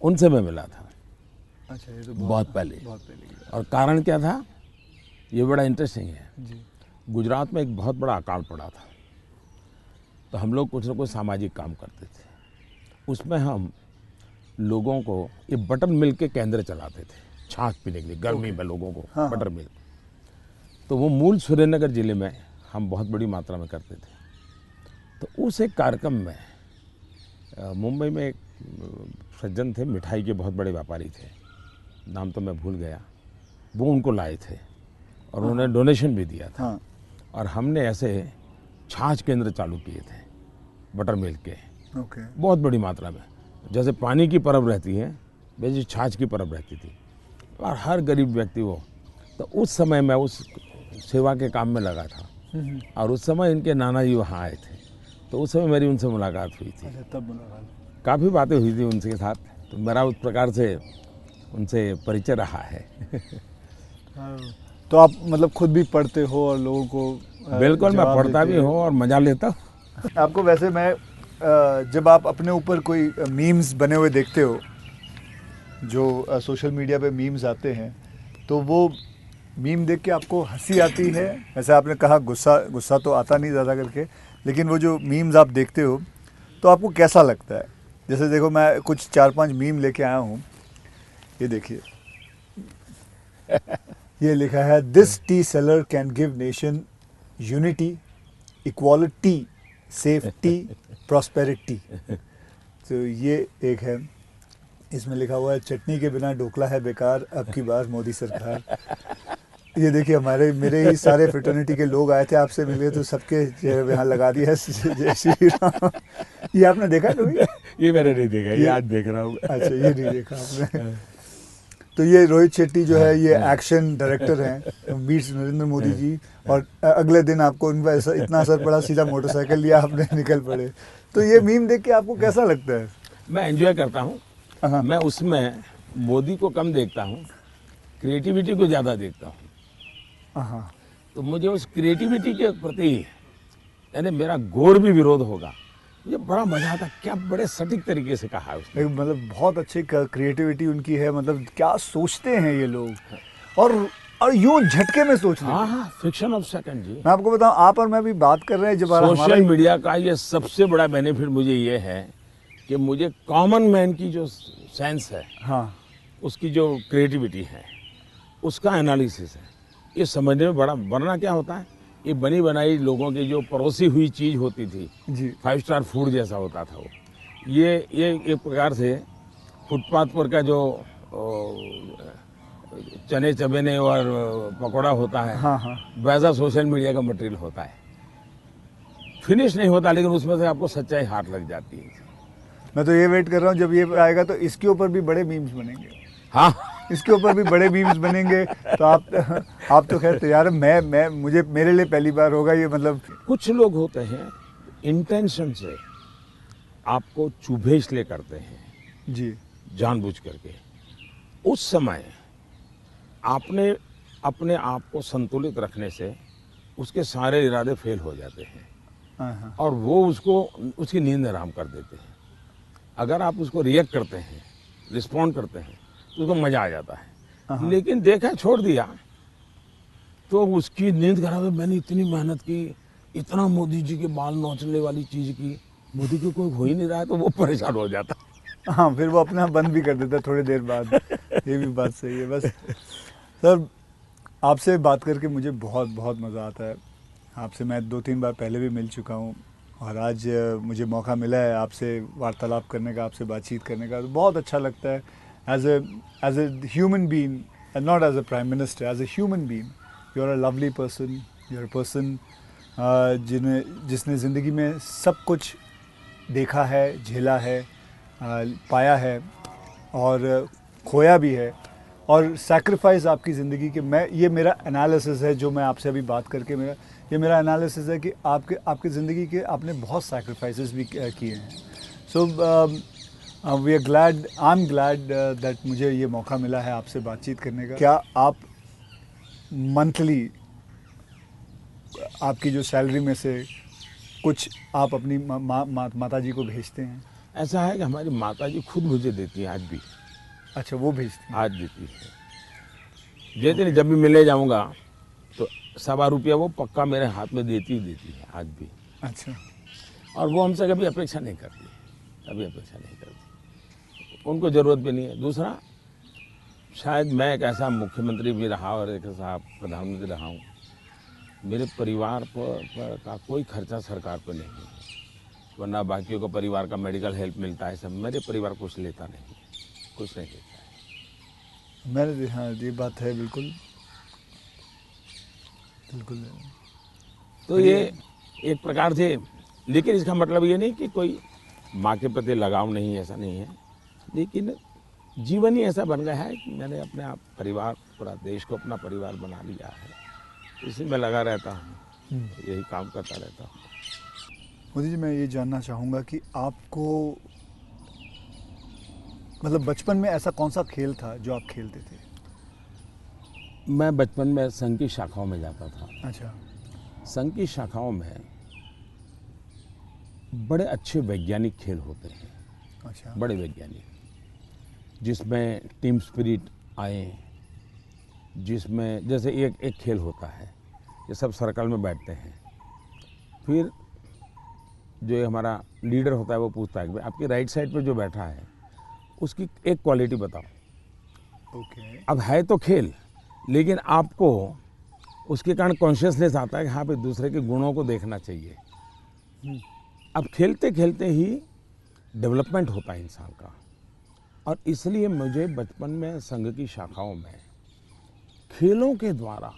उनसे मैं मिला था। अच्छा, ये तो बहुत पहले। और कारण क्या था, ये बड़ा इंटरेस्टिंग है जी। गुजरात में एक बहुत बड़ा अकाल पड़ा था, तो हम लोग कुछ न कुछ सामाजिक काम करते थे। उसमें हम लोगों को ये बटर मिल्क के केंद्र चलाते थे, छाछ पीने के लिए गर्मी में लोगों को। हाँ, बटर मिल्क, तो वो मूल सुरेंद्रनगर जिले में हम बहुत बड़ी मात्रा में करते थे। तो उस एक कार्यक्रम में मुंबई में एक सज्जन थे, मिठाई के बहुत बड़े व्यापारी थे, नाम तो मैं भूल गया, वो उनको लाए थे और उन्होंने डोनेशन भी दिया था। और हमने ऐसे छाछ केंद्र चालू किए थे बटर मिल्क के, बहुत बड़ी मात्रा में। जैसे पानी की परब रहती है वैसे छाछ की परब रहती थी और हर गरीब व्यक्ति वो। तो उस समय मैं उस सेवा के काम में लगा था और उस समय इनके नाना जी वहाँ आए थे, तो उस समय मेरी उनसे मुलाकात हुई थी। अच्छा, तब मुलाकात, काफ़ी बातें हुई थी उनके साथ, तो मेरा उस प्रकार से उनसे परिचय रहा है। तो आप मतलब खुद भी पढ़ते हो और लोगों को? बिल्कुल, मैं पढ़ता भी हूँ और मज़ा लेता हूँ। आपको वैसे मैं जब आप अपने ऊपर कोई मीम्स बने हुए देखते हो, जो सोशल मीडिया पे मीम्स आते हैं, तो वो मीम देख के आपको हंसी आती है? वैसे आपने कहा गुस्सा तो आता नहीं ज़्यादा करके, लेकिन वो जो मीम्स आप देखते हो तो आपको कैसा लगता है? जैसे देखो, मैं कुछ 4-5 मीम लेके आया हूँ, ये देखिए। ये लिखा है, this T seller can give nation unity, equality, safety, prosperity. तो ये एक है, इसमें लिखा हुआ है, चटनी के बिना ढोकला है बेकार, अब की बार मोदी सरकार। ये देखिए, मेरे ही सारे फ्रेटर्निटी के लोग आए थे, आपसे मिले तो सबके चेहरे पे यहाँ लगा दिया है जय श्री राम। ये आपने देखा कभी? ये मैंने नहीं देखा, ये आज देख रहा हूँ। अच्छा, ये नहीं देखा आपने? तो ये रोहित शेट्टी जो है, ये एक्शन डायरेक्टर हैं, मीट्स नरेंद्र मोदी जी, और अगले दिन आपको उन पर इतना असर पड़ा, सीधा मोटरसाइकिल लिया आपने, निकल पड़े। तो ये मीम देख के आपको कैसा लगता है? मैं एंजॉय करता हूँ। मैं उसमें मोदी को कम देखता हूँ, क्रिएटिविटी को ज़्यादा देखता हूँ। तो मुझे उस क्रिएटिविटी के प्रति, यानी मेरा घोर भी विरोध होगा, मुझे बड़ा मजा आता। क्या बड़े सटीक तरीके से कहा है उसने। मतलब बहुत अच्छी क्रिएटिविटी उनकी है, मतलब क्या सोचते हैं ये लोग, और यूं झटके में सोचते हैं। हाँ, फ्रिक्शन ऑफ सेकंड जी। मैं आपको बताऊं, आप और मैं भी बात कर रहे हैं, जब सोशल मीडिया का ये सबसे बड़ा बेनिफिट मुझे ये है कि मुझे कॉमन मैन की जो सेंस है, हाँ, उसकी जो क्रिएटिविटी है, उसका एनालिसिस है, ये समझने में बड़ा। वरना क्या होता है, ये बनी बनाई लोगों की जो परोसी हुई चीज़ होती थी जी, 5 स्टार फूड जैसा होता था वो, ये एक प्रकार से फुटपाथ पर का जो चने चबेने और पकौड़ा होता है, हाँ हाँ, वैसा सोशल मीडिया का मटेरियल होता है। फिनिश नहीं होता, लेकिन उसमें से आपको सच्चाई हाथ लग जाती है। मैं तो ये वेट कर रहा हूँ जब ये आएगा तो इसके ऊपर भी बड़े मीम्स बनेंगे, हाँ, इसके ऊपर भी बड़े मीम्स बनेंगे। तो आप तो खैर तैयार है, मैं मुझे मेरे लिए पहली बार होगा ये, मतलब। कुछ लोग होते हैं इंटेंशन से आपको चुभे इसलिए करते हैं, जी जानबूझ करके। उस समय आपने अपने आप को संतुलित रखने से उसके सारे इरादे फेल हो जाते हैं हाँ हाँ और वो उसकी नींद हराम कर देते हैं। अगर आप उसको रिएक्ट करते हैं, रिस्पॉन्ड करते हैं, तो उसको मजा आ जाता है। लेकिन देखा छोड़ दिया तो उसकी नींद खराब है। मैंने इतनी मेहनत की, इतना मोदी जी के बाल नोचने वाली चीज की, मोदी को कोई हो ही नहीं रहा है, तो वो परेशान हो जाता। हाँ, फिर वो अपना बंद भी कर देता है थोड़ी देर बाद। ये भी बात सही है। बस सर, आपसे बात करके मुझे बहुत बहुत मज़ा आता है। आपसे मैं 2-3 बार पहले भी मिल चुका हूँ और आज मुझे मौका मिला है आपसे वार्तालाप करने का, आपसे बातचीत करने का, तो बहुत अच्छा लगता है। As a human being and not as a prime minister, as a human being you are a lovely person, you are a person जिसने ज़िंदगी में सब कुछ देखा है, झेला है, पाया है और खोया भी है, और सैक्रिफाइस आपकी ज़िंदगी के, मैं ये मेरा एनालिसिस है जो मैं आपसे अभी बात करके मेरा एनालिसिस है कि आपकी ज़िंदगी के आपने बहुत सैक्रिफाइसेस भी किए हैं। So we are glad, I am glad that मुझे ये मौका मिला है आपसे बातचीत करने का। क्या आप मंथली आपकी जो सैलरी में से कुछ आप अपनी माता जी को भेजते हैं? ऐसा है कि हमारी माता जी खुद मुझे देती हैं आज भी। अच्छा, वो भेजती हैं? आज देती है। देती नहीं, जब भी मिलने जाऊंगा तो ₹1.25 वो पक्का मेरे हाथ में देती है आज भी। अच्छा। और वो हमसे कभी अपेक्षा नहीं करती, कभी अपेक्षा नहीं करती, उनको ज़रूरत भी नहीं है। दूसरा, शायद मैं एक ऐसा मुख्यमंत्री भी रहा और एक ऐसा प्रधानमंत्री रहा हूँ, मेरे परिवार पर का कोई खर्चा सरकार पर नहीं है, वरना बाकियों को परिवार का मेडिकल हेल्प मिलता है सब, मेरे परिवार कुछ लेता नहीं, कुछ नहीं लेता है। मैंने, हाँ, ये बात है, बिल्कुल बिल्कुल। तो ये एक प्रकार से, लेकिन इसका मतलब ये नहीं कि कोई माँ के प्रति लगाव नहीं है, ऐसा नहीं है, लेकिन जीवन ही ऐसा बन गया है कि मैंने अपने आप परिवार, पूरा देश को अपना परिवार बना लिया है, इसी में लगा रहता हूँ, यही काम करता रहता हूँ। मोदी जी, मैं ये जानना चाहूँगा कि आपको, मतलब बचपन में ऐसा कौन सा खेल था जो आप खेलते थे? मैं बचपन में संघ की शाखाओं में जाता था। अच्छा। संघ की शाखाओं में बड़े अच्छे वैज्ञानिक खेल होते हैं। अच्छा। बड़े वैज्ञानिक, जिसमें टीम स्पिरिट आए, जिसमें जैसे एक खेल होता है, ये सब सर्कल में बैठते हैं, फिर जो हमारा लीडर होता है वो पूछता है कि आपकी राइट साइड पे जो बैठा है उसकी एक क्वालिटी बताओ। ओके। अब है तो खेल, लेकिन आपको उसके कारण कॉन्शियसनेस आता है कि हाँ भाई दूसरे के गुणों को देखना चाहिए। अब खेलते खेलते ही डेवलपमेंट होता है इंसान का, और इसलिए मुझे बचपन में संघ की शाखाओं में खेलों के द्वारा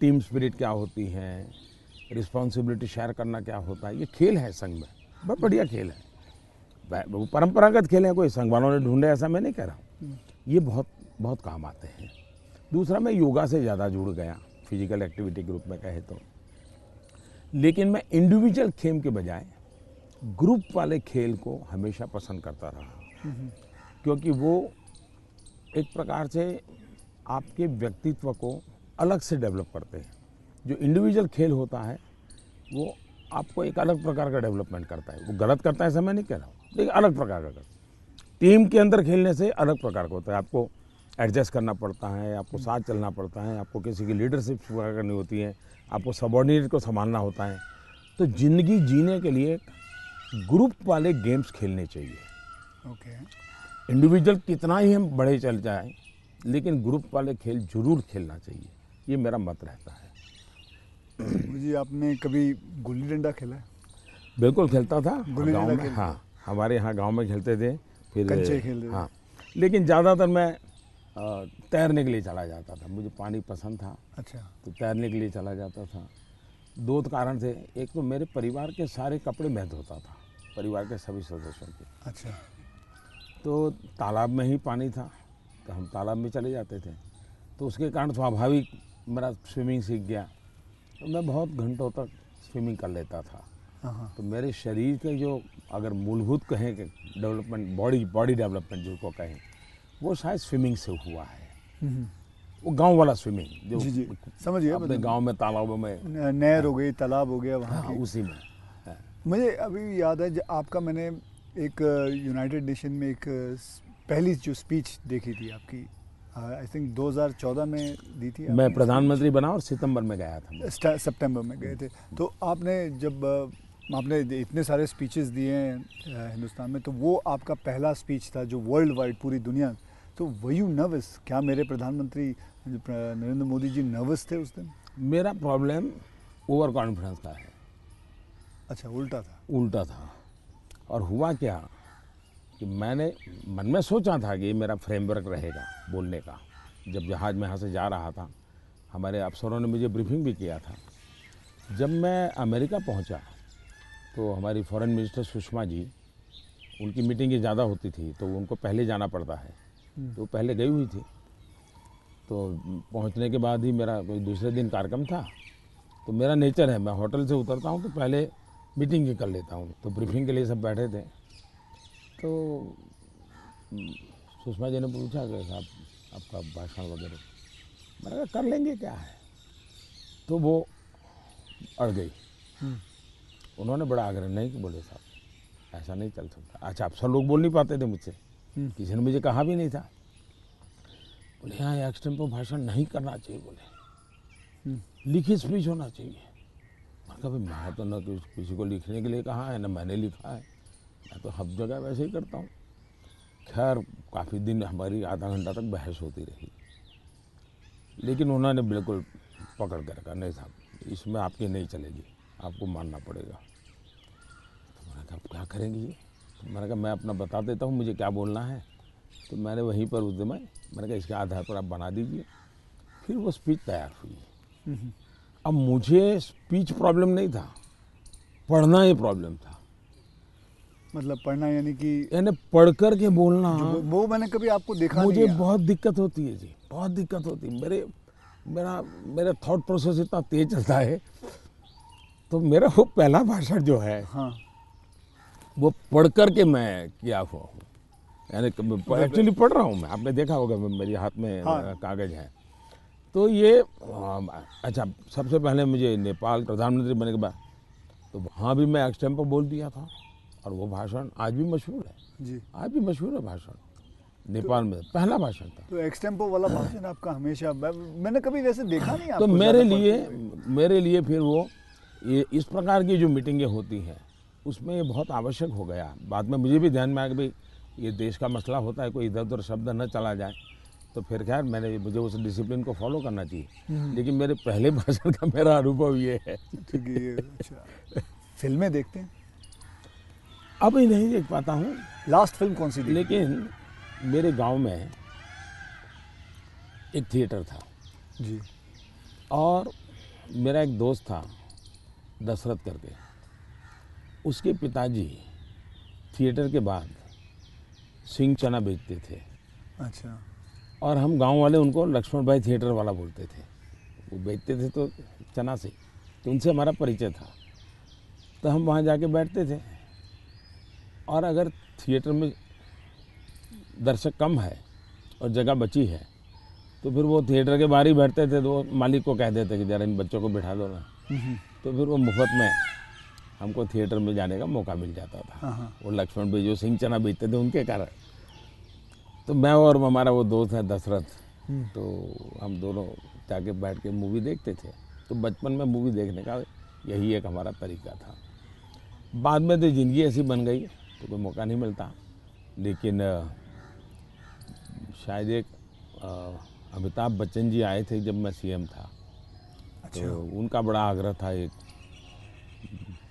टीम स्पिरिट क्या होती है, रिस्पॉन्सिबिलिटी शेयर करना क्या होता है, ये खेल है संघ में, बहुत बढ़िया खेल है। वो परंपरागत खेल है, कोई संघ वालों ने ढूंढे ऐसा मैं नहीं कह रहा हूँ, ये बहुत बहुत काम आते हैं। दूसरा, मैं योगा से ज़्यादा जुड़ गया, फिजिकल एक्टिविटी के रूप में कहे तो, लेकिन मैं इंडिविजुअल खेल के बजाय ग्रुप वाले खेल को हमेशा पसंद करता रहा, क्योंकि वो एक प्रकार से आपके व्यक्तित्व को अलग से डेवलप करते हैं। जो इंडिविजुअल खेल होता है वो आपको एक अलग प्रकार का डेवलपमेंट करता है, वो गलत करता है ऐसा मैं नहीं कह रहा हूँ, लेकिन अलग प्रकार का करता है। टीम के अंदर खेलने से अलग प्रकार का होता है, आपको एडजस्ट करना पड़ता है, आपको साथ चलना पड़ता है, आपको किसी की लीडरशिप करनी होती है, आपको सबॉर्डिनेट को संभालना होता है। तो ज़िंदगी जीने के लिए ग्रुप वाले गेम्स खेलने चाहिए। ओके। इंडिविजुअल कितना ही हम बड़े चल जाएं, लेकिन ग्रुप वाले खेल जरूर खेलना चाहिए, ये मेरा मत रहता है। जी, आपने कभी गुल्ली डंडा खेला है? बिल्कुल खेलता था गुल्ली गाँव डंडा में। खेलते? हाँ हमारे यहाँ गांव में खेलते थे, फिर कंचे खेलते थे। हाँ, लेकिन ज़्यादातर मैं तैरने के लिए चला जाता था, मुझे पानी पसंद था, अच्छा। तो तैरने के लिए चला जाता था। दो कारण थे, एक तो मेरे परिवार के सारे कपड़े मैं धोता था, परिवार के सभी सदस्यों के। अच्छा। तो तालाब में ही पानी था, तो हम तालाब में चले जाते थे, तो उसके कारण स्वाभाविक मेरा स्विमिंग सीख गया, तो मैं बहुत घंटों तक स्विमिंग कर लेता था। हाँ। तो मेरे शरीर के जो अगर मूलभूत कहें कि डेवलपमेंट, बॉडी डेवलपमेंट जिसको कहें, वो शायद स्विमिंग से हुआ है। वो गांव वाला स्विमिंग जो जी समझ गया। अपने गांव में तालाबों में, नहर हो गई, तालाब हो गया वहाँ हाँ, की। उसी में। मुझे अभी याद है आपका, मैंने एक यूनाइटेड नेशन में एक पहली जो स्पीच देखी थी आपकी, आई थिंक 2014 में दी थी। मैं प्रधानमंत्री बना और सितंबर में गया था, सितंबर में गए थे। तो आपने जब आपने इतने सारे स्पीचेस दिए हैं हिंदुस्तान में, तो वो आपका पहला स्पीच था जो वर्ल्ड वाइड पूरी दुनिया। तो वर यू नर्वस? क्या मेरे प्रधानमंत्री नरेंद्र मोदी जी नर्वस थे उस दिन? मेरा प्रॉब्लम ओवर कॉन्फिडेंस का है। अच्छा, उल्टा था? उल्टा था। और हुआ क्या कि मैंने मन में सोचा था कि ये मेरा फ्रेमवर्क रहेगा बोलने का। जब जहाज़ में यहाँ से जा रहा था, हमारे अफसरों ने मुझे ब्रीफिंग भी किया था। जब मैं अमेरिका पहुँचा तो हमारी फॉरेन मिनिस्टर सुषमा जी, उनकी मीटिंगें ज़्यादा होती थी, तो उनको पहले जाना पड़ता है, तो पहले गई हुई थी। तो पहुंचने के बाद ही मेरा कोई दूसरे दिन कार्यक्रम था, तो मेरा नेचर है, मैं होटल से उतरता हूं तो पहले मीटिंग ही कर लेता हूं। तो ब्रीफिंग के लिए सब बैठे थे, तो सुषमा जी ने पूछा कि साहब आपका भाषण वगैरह, मैंने कहा कर लेंगे, क्या है। तो वो अड़ गई। उन्होंने बड़ा आग्रह नहीं कि बोले साहब ऐसा नहीं चल सकता। अच्छा, अफसर लोग बोल नहीं पाते थे मुझसे, किसी ने मुझे कहा भी नहीं था। बोले यहाँ एक्सटेम्पो भाषण नहीं करना चाहिए, बोले लिखित स्पीच होना चाहिए। मैंने कहा भाई मैं तो न किसी को लिखने के लिए कहा है, न मैंने लिखा है, मैं तो हर जगह वैसे ही करता हूँ। खैर काफ़ी दिन हमारी आधा घंटा तक बहस होती रही, लेकिन उन्होंने बिल्कुल पकड़ कर कहा नहीं साहब इसमें आपकी नहीं चलेगी, आपको मानना पड़ेगा। तो मैंने कहा क्या करेंगे ये? तो मैंने कहा मैं अपना बता देता हूँ मुझे क्या बोलना है। तो मैंने वहीं पर उस दिन मैंने कहा इसके आधार पर आप बना दीजिए। फिर वो स्पीच तैयार हुई। अब मुझे स्पीच प्रॉब्लम नहीं था, पढ़ना ही प्रॉब्लम था। मतलब पढ़ना यानी पढ़ कर के बोलना, वो मैंने कभी आपको देखा मुझे नहीं। बहुत दिक्कत होती है जी, बहुत दिक्कत होती है। मेरा थॉट प्रोसेस इतना तेज चलता है। तो मेरा वो पहला भाषण जो है, हाँ, वो पढ़ कर के मैं किया हुआ हूँ, यानी एक्चुअली पढ़ रहा हूँ मैं। आपने देखा होगा मेरे हाथ में कागज है। तो ये अच्छा, सबसे पहले मुझे नेपाल प्रधानमंत्री बनने के बाद तो वहाँ भी मैं एक्सटेम्पो बोल दिया था, और वो भाषण आज भी मशहूर है जी। आज भी मशहूर है भाषण। नेपाल में पहला भाषण था। तो एक्सटेम्पो वाला भाषण आपका हमेशा, मैंने कभी वैसे देखा नहीं तो आपको। मेरे लिए फिर वो ये इस प्रकार की जो मीटिंगें होती हैं उसमें ये बहुत आवश्यक हो गया। बाद में मुझे भी ध्यान में आया कि भाई ये देश का मसला होता है, कोई इधर उधर शब्द न चला जाए। तो फिर खैर मुझे उस डिसिप्लिन को फॉलो करना चाहिए। लेकिन मेरे पहले भाषण का मेरा अनुभव ये है। अच्छा, फिल्में देखते हैं? अभी नहीं देख पाता हूँ। लास्ट फिल्म कौन सी देखी? लेकिन मेरे गांव में एक थिएटर था जी, और मेरा एक दोस्त था दशरथ करके, उसके पिताजी थिएटर के बाद सिंह चना बेचते थे। अच्छा। और हम गांव वाले उनको लक्ष्मण भाई थिएटर वाला बोलते थे। वो बेचते थे तो चना से, तो उनसे हमारा परिचय था। तो हम वहाँ जाके बैठते थे, और अगर थिएटर में दर्शक कम है और जगह बची है तो फिर वो थिएटर के बाहर ही बैठते थे। तो वो मालिक को कह देते कि ज़रा इन बच्चों को बिठा दो ना। तो फिर वो मुफ्त में हमको थिएटर में जाने का मौका मिल जाता था। वो लक्ष्मण भाई जो सिंह चना बेचते थे उनके कारण। तो मैं और हमारा वो दोस्त है दशरथ, तो हम दोनों जाके बैठ के मूवी देखते थे। तो बचपन में मूवी देखने का यही एक हमारा तरीका था। बाद में तो ज़िंदगी ऐसी बन गई तो कोई मौका नहीं मिलता। लेकिन शायद एक अमिताभ बच्चन जी आए थे जब मैं सीएम था। अच्छा। तो उनका बड़ा आग्रह था एक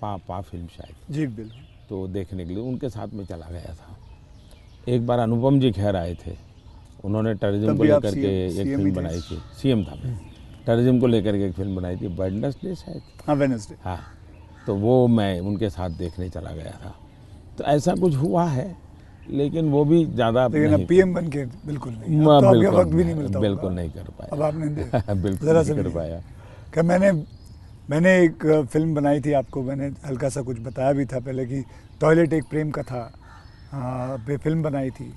पा फिल्म शायद। जी बिल्कुल। तो देखने के लिए उनके साथ में चला गया था। एक बार अनुपम जी खैर आए थे, उन्होंने टेररिज्म को लेकर के एक फिल्म बनाई थी, सीएम था मैं, टेररिज्म को लेकर के एक फिल्म बनाई थी, वेडनेसडे शायद, हाँ वेडनेसडे, हाँ, तो वो मैं उनके साथ देखने चला गया था। तो ऐसा कुछ हुआ है, लेकिन वो भी ज़्यादा लेकिन अब पीएम बन के बिल्कुल नहीं, अब तो आपके वक्त भी नहीं मिलता, बिल्कुल नहीं कर पाया, अब आपने बिल्कुल नहीं कर पाया। कि मैंने एक फिल्म बनाई थी, आपको मैंने हल्का सा कुछ बताया भी था पहले कि टॉयलेट एक प्रेम कथा पे फिल्म बनाई थी,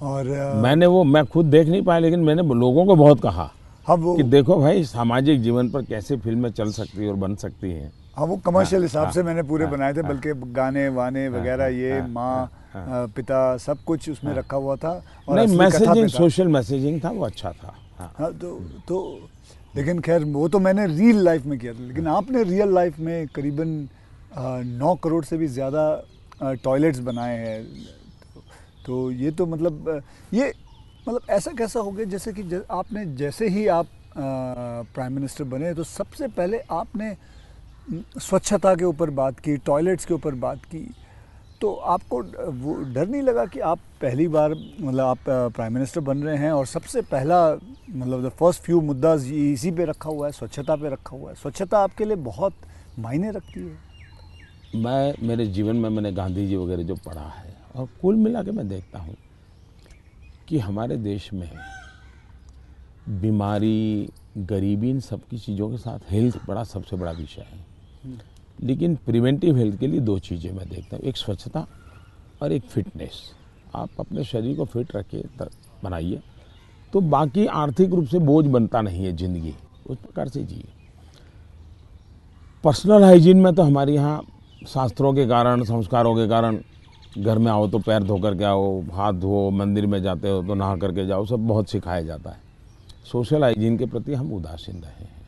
और मैं खुद देख नहीं पाया, लेकिन मैंने लोगों को बहुत कहा हाँ वो कि देखो भाई सामाजिक जीवन पर कैसे फिल्में चल सकती है और बन सकती हैं। हाँ वो कमर्शियल हिसाब से मैंने पूरे बनाए थे, बल्कि गाने वाने वगैरह ये माँ पिता सब कुछ उसमें रखा हुआ था, और नहीं मैसेजिंग, सोशल मैसेजिंग था, वो अच्छा था। हाँ तो लेकिन खैर वो तो मैंने रियल लाइफ में किया था, लेकिन आपने रियल लाइफ में करीबन 9 करोड़ से भी ज़्यादा टॉयलेट्स बनाए हैं, तो ये तो मतलब ऐसा कैसा हो गया जैसे कि आपने जैसे ही आप प्राइम मिनिस्टर बने तो सबसे पहले आपने स्वच्छता के ऊपर बात की, टॉयलेट्स के ऊपर बात की, तो आपको वो डर नहीं लगा कि आप पहली बार मतलब आप प्राइम मिनिस्टर बन रहे हैं और सबसे पहला मतलब द फर्स्ट फ्यू मुद्दा इसी पे रखा हुआ है, स्वच्छता पे रखा हुआ है, स्वच्छता आपके लिए बहुत मायने रखती है? मैं मेरे जीवन में मैंने गांधी जी वगैरह जो पढ़ा है, और कुल मिला के मैं देखता हूँ कि हमारे देश में बीमारी, गरीबी, इन सब की चीज़ों के साथ हेल्थ बड़ा सबसे बड़ा विषय है। लेकिन प्रिवेंटिव हेल्थ के लिए 2 चीज़ें मैं देखता हूँ, एक स्वच्छता और एक फिटनेस। आप अपने शरीर को फिट रखिए, बनाइए, तो बाकी आर्थिक रूप से बोझ बनता नहीं है ज़िंदगी, उस प्रकार से जिए। पर्सनल हाइजीन में तो हमारे यहाँ शास्त्रों के कारण, संस्कारों के कारण, घर में आओ तो पैर धो करके आओ, हाथ धो, मंदिर में जाते हो तो नहा करके जाओ, सब बहुत सिखाया जाता है। सोशल हाइजीन के प्रति हम उदासीन रहे हैं।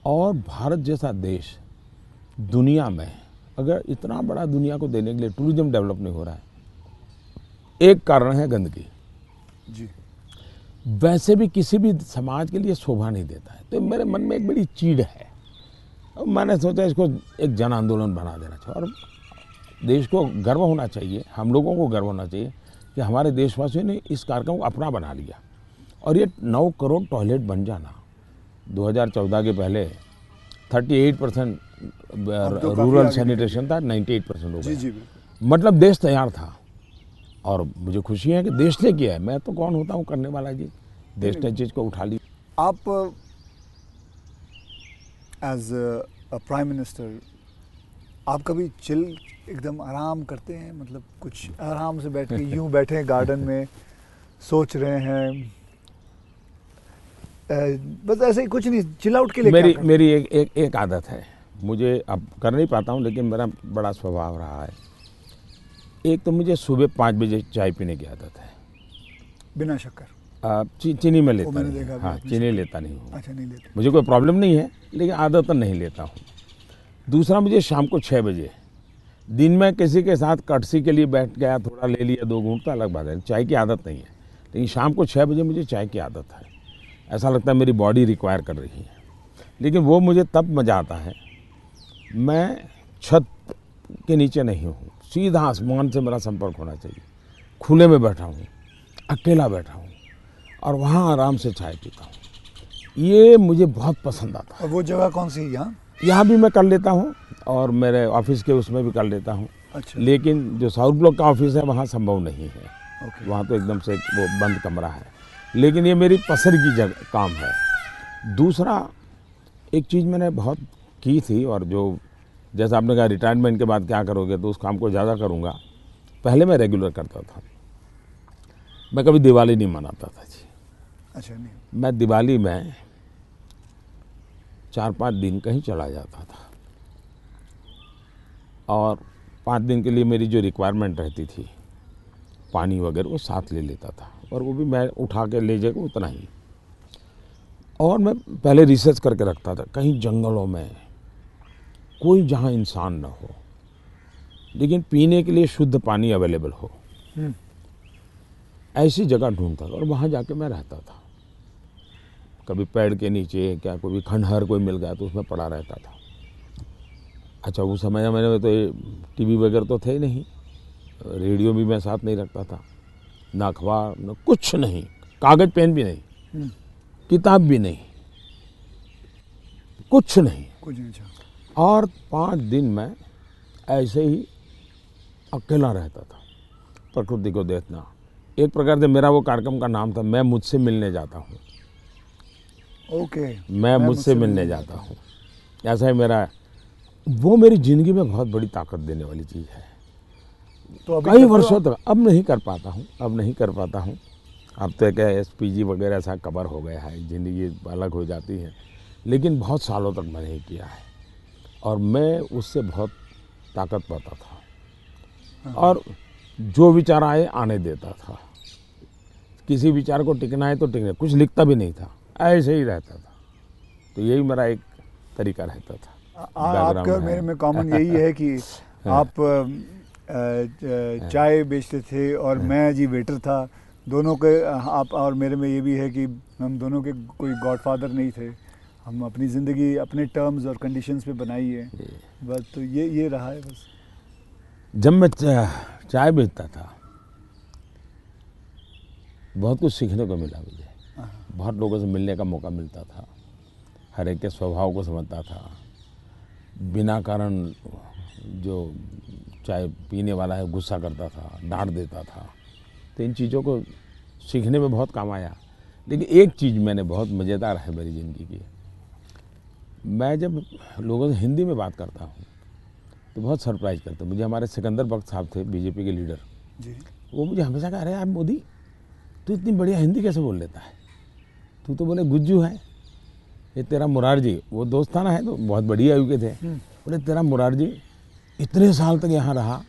और भारत जैसा देश दुनिया में, अगर इतना बड़ा दुनिया को देने के लिए टूरिज्म डेवलप नहीं हो रहा है, एक कारण है गंदगी जी। वैसे भी किसी भी समाज के लिए शोभा नहीं देता है। तो मेरे मन में एक बड़ी चीड़ है, और मैंने सोचा इसको एक जन आंदोलन बना देना चाहिए, और देश को गर्व होना चाहिए, हम लोगों को गर्व होना चाहिए कि हमारे देशवासियों ने इस कार्यक्रम को अपना बना लिया। और ये 9 करोड़ टॉयलेट बन जाना, 2014 के पहले 38% रूरल सैनिटेशन था, 98% हो गया। मतलब देश तैयार था, और मुझे खुशी है कि देश ने किया है। मैं तो कौन होता हूँ करने वाला जी, देश ने चीज़ को उठा ली। आप एज अ प्राइम मिनिस्टर आप कभी चिल एकदम आराम करते हैं, मतलब कुछ आराम से बैठ के यूं बैठे हैं गार्डन में सोच रहे हैं, बस ऐसे ही कुछ नहीं, चिल आउट के लिए? मेरी एक आदत है, मुझे अब कर नहीं पाता हूँ, लेकिन मेरा बड़ा स्वभाव रहा है। एक तो मुझे सुबह 5 बजे चाय पीने की आदत है, बिना शक्कर? चीनी में लेता नहीं, हाँ चीनी लेता नहीं हूँ। अच्छा, नहीं लेते? मुझे कोई प्रॉब्लम नहीं है, लेकिन आदत नहीं लेता हूँ। दूसरा, मुझे शाम को 6 बजे, दिन में किसी के साथ कटसी के लिए बैठ गया, थोड़ा ले लिया 2 घूंट, तो अलग बात है, चाय की आदत नहीं है। लेकिन शाम को 6 बजे मुझे चाय की आदत है, ऐसा लगता है मेरी बॉडी रिक्वायर कर रही है। लेकिन वो मुझे तब मज़ा आता है, मैं छत के नीचे नहीं हूँ, सीधा आसमान से मेरा संपर्क होना चाहिए, खुले में बैठा हूँ, अकेला बैठा हूँ, और वहाँ आराम से चाय पीता हूँ। ये मुझे बहुत पसंद आता है। और वो जगह कौन सी है? यहाँ भी मैं कर लेता हूँ, और मेरे ऑफिस के उसमें भी कर लेता हूँ। अच्छा। लेकिन जो साउथ ब्लॉक का ऑफिस है वहाँ संभव नहीं है। वहाँ तो एकदम से वो बंद कमरा है। लेकिन ये मेरी पसंद की जगह काम है। दूसरा, एक चीज़ मैंने बहुत की थी, और जो जैसा आपने कहा रिटायरमेंट के बाद क्या करोगे, तो उस काम को ज़्यादा करूँगा। पहले मैं रेगुलर करता था, मैं कभी दिवाली नहीं मनाता था जी। अच्छा। नहीं, मैं दिवाली में 4-5 दिन कहीं चला जाता था, और 5 दिन के लिए मेरी जो रिक्वायरमेंट रहती थी, पानी वगैरह वो साथ ले लेता था, और वो भी मैं उठा के ले जाकर उतना ही। और मैं पहले रिसर्च करके रखता था, कहीं जंगलों में कोई जहाँ इंसान न हो, लेकिन पीने के लिए शुद्ध पानी अवेलेबल हो, ऐसी जगह ढूंढता था, और वहाँ जाके मैं रहता था। कभी पेड़ के नीचे, क्या कोई खंडहर कोई मिल गया तो उसमें पड़ा रहता था। अच्छा उस समय में तो टीवी वगैरह तो थे ही नहीं, रेडियो भी मैं साथ नहीं रखता था, ना अखबार न कुछ नहीं, कागज पेन भी नहीं, किताब भी नहीं, कुछ नहीं। और 5 दिन मैं ऐसे ही अकेला रहता था, प्रकृति को देखना। एक प्रकार से मेरा वो कार्यक्रम का नाम था, मैं मुझसे मिलने जाता हूँ। ओके, मैं मुझसे मिलने जाता हूँ, ऐसा ही मेरा, वो मेरी ज़िंदगी में बहुत बड़ी ताकत देने वाली चीज़ है। तो कई वर्षों तक अब नहीं कर पाता हूँ, अब तो क्या SPG वगैरह ऐसा कवर हो गया है, ज़िंदगी अलग हो जाती है, लेकिन बहुत सालों तक मैंने ही किया है और मैं उससे बहुत ताकत पाता था। और जो विचार आए आने देता था, किसी विचार को टिकना है तो टिकना, कुछ लिखता भी नहीं था, ऐसे ही रहता था। तो यही मेरा एक तरीका रहता था। आपका और मेरे में कॉमन यही है कि आप चाय बेचते थे और मैं जी वेटर था। दोनों के, आप और मेरे में ये भी है कि हम दोनों के कोई गॉडफादर नहीं थे, हम अपनी ज़िंदगी अपने टर्म्स और कंडीशंस पे बनाई है बस। तो ये रहा है बस। जब मैं चाय बेचता था बहुत कुछ सीखने को मिला मुझे, बहुत लोगों से मिलने का मौका मिलता था, हर एक के स्वभाव को समझता था। बिना कारण जो चाय पीने वाला है गुस्सा करता था, डांट देता था, तो इन चीज़ों को सीखने में बहुत काम आया। लेकिन एक चीज़ मैंने बहुत मज़ेदार है मेरी ज़िंदगी की, मैं जब लोगों से हिंदी में बात करता हूँ तो बहुत सरप्राइज करते। मुझे हमारे सिकंदर बख्श साहब थे, बीजेपी के लीडर जी, वो मुझे हमेशा कह रहे हैं, यार मोदी तू इतनी बढ़िया हिंदी कैसे बोल लेता है, तू तो बोले गुज्जू है, ये तेरा मुरारजी, वो दोस्ताना है तो बहुत बढ़िया आयु के थे, बोले तेरा मुरारजी इतने साल तक यहाँ रहा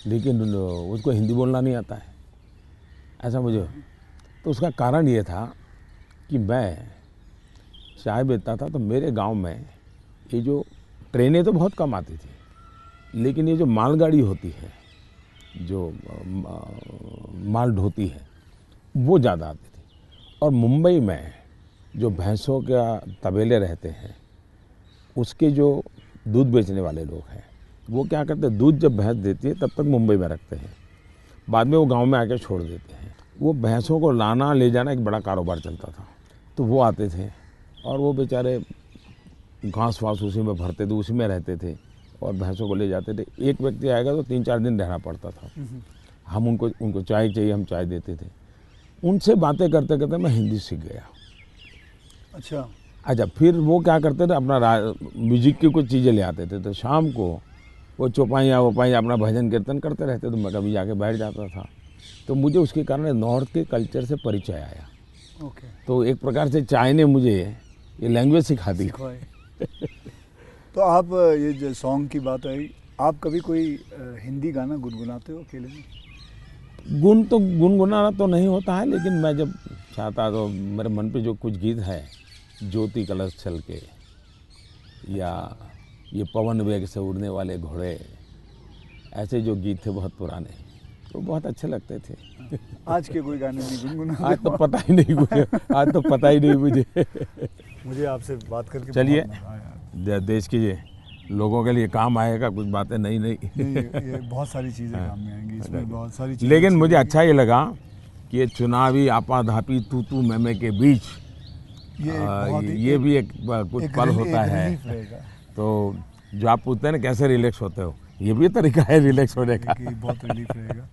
लेकिन उसको हिंदी बोलना नहीं आता है, ऐसा मुझे। तो उसका कारण ये था कि मैं चाय बेचता था तो मेरे गांव में ये जो ट्रेनें तो बहुत कम आती थी, लेकिन ये जो मालगाड़ी होती है, जो माल ढोती है, वो ज़्यादा आती थी। और मुंबई में जो भैंसों का तबेले रहते हैं, उसके जो दूध बेचने वाले लोग हैं वो क्या करते हैं, दूध जब भैंस देती है तब तक मुंबई में रखते हैं, बाद में वो गांव में आके छोड़ देते हैं। वो भैंसों को लाना ले जाना एक बड़ा कारोबार चलता था। तो वो आते थे और वो बेचारे घास वास उसी में भरते थे, उसी में रहते थे और भैंसों को ले जाते थे। एक व्यक्ति आएगा तो 3-4 दिन रहना पड़ता था। हम उनको चाय चाहिए, हम चाय देते थे। उनसे बातें करते करते मैं हिंदी सीख गया। अच्छा, फिर वो क्या करते थे, अपना म्यूजिक की कुछ चीज़ें ले आते थे, तो शाम को वो चौपाइयाँ वोपाइयाँ अपना भजन कीर्तन करते रहते, तो मैं कभी जाके बैठ जाता था। तो मुझे उसके कारण नॉर्थ के कल्चर से परिचय आया। तो एक प्रकार से चाय ने मुझे ये लैंग्वेज सिखा दी। तो आप, ये जो सॉन्ग की बात आई, आप कभी कोई हिंदी गाना गुनगुनाते हो अकेले में? गुनगुनाना तो नहीं होता है, लेकिन मैं जब चाहता तो मेरे मन पे जो कुछ गीत है, ज्योति कलश छल के, या ये पवन वेग से उड़ने वाले घोड़े, ऐसे जो गीत थे बहुत पुराने, तो बहुत अच्छे लगते थे। आज के कोई गाने नहीं गुनगुनाते? आज तो पता ही नहीं मुझे। मुझे आपसे बात करके चलिए, देश के लोगों के लिए काम आएगा कुछ बातें नई ये बहुत सारी चीज़ें काम में आएंगी, इसमें बहुत सारी चीज़ें। लेकिन मुझे अच्छा ये लगा कि ये चुनावी आपाधापी तू मैमे के बीच ये भी एक कुछ पल होता है। तो जो आप पूछते हैं ना कैसे रिलैक्स होते हो, ये भी तरीका है रिलैक्स होने का। बहुत रिलीफ रहेगा।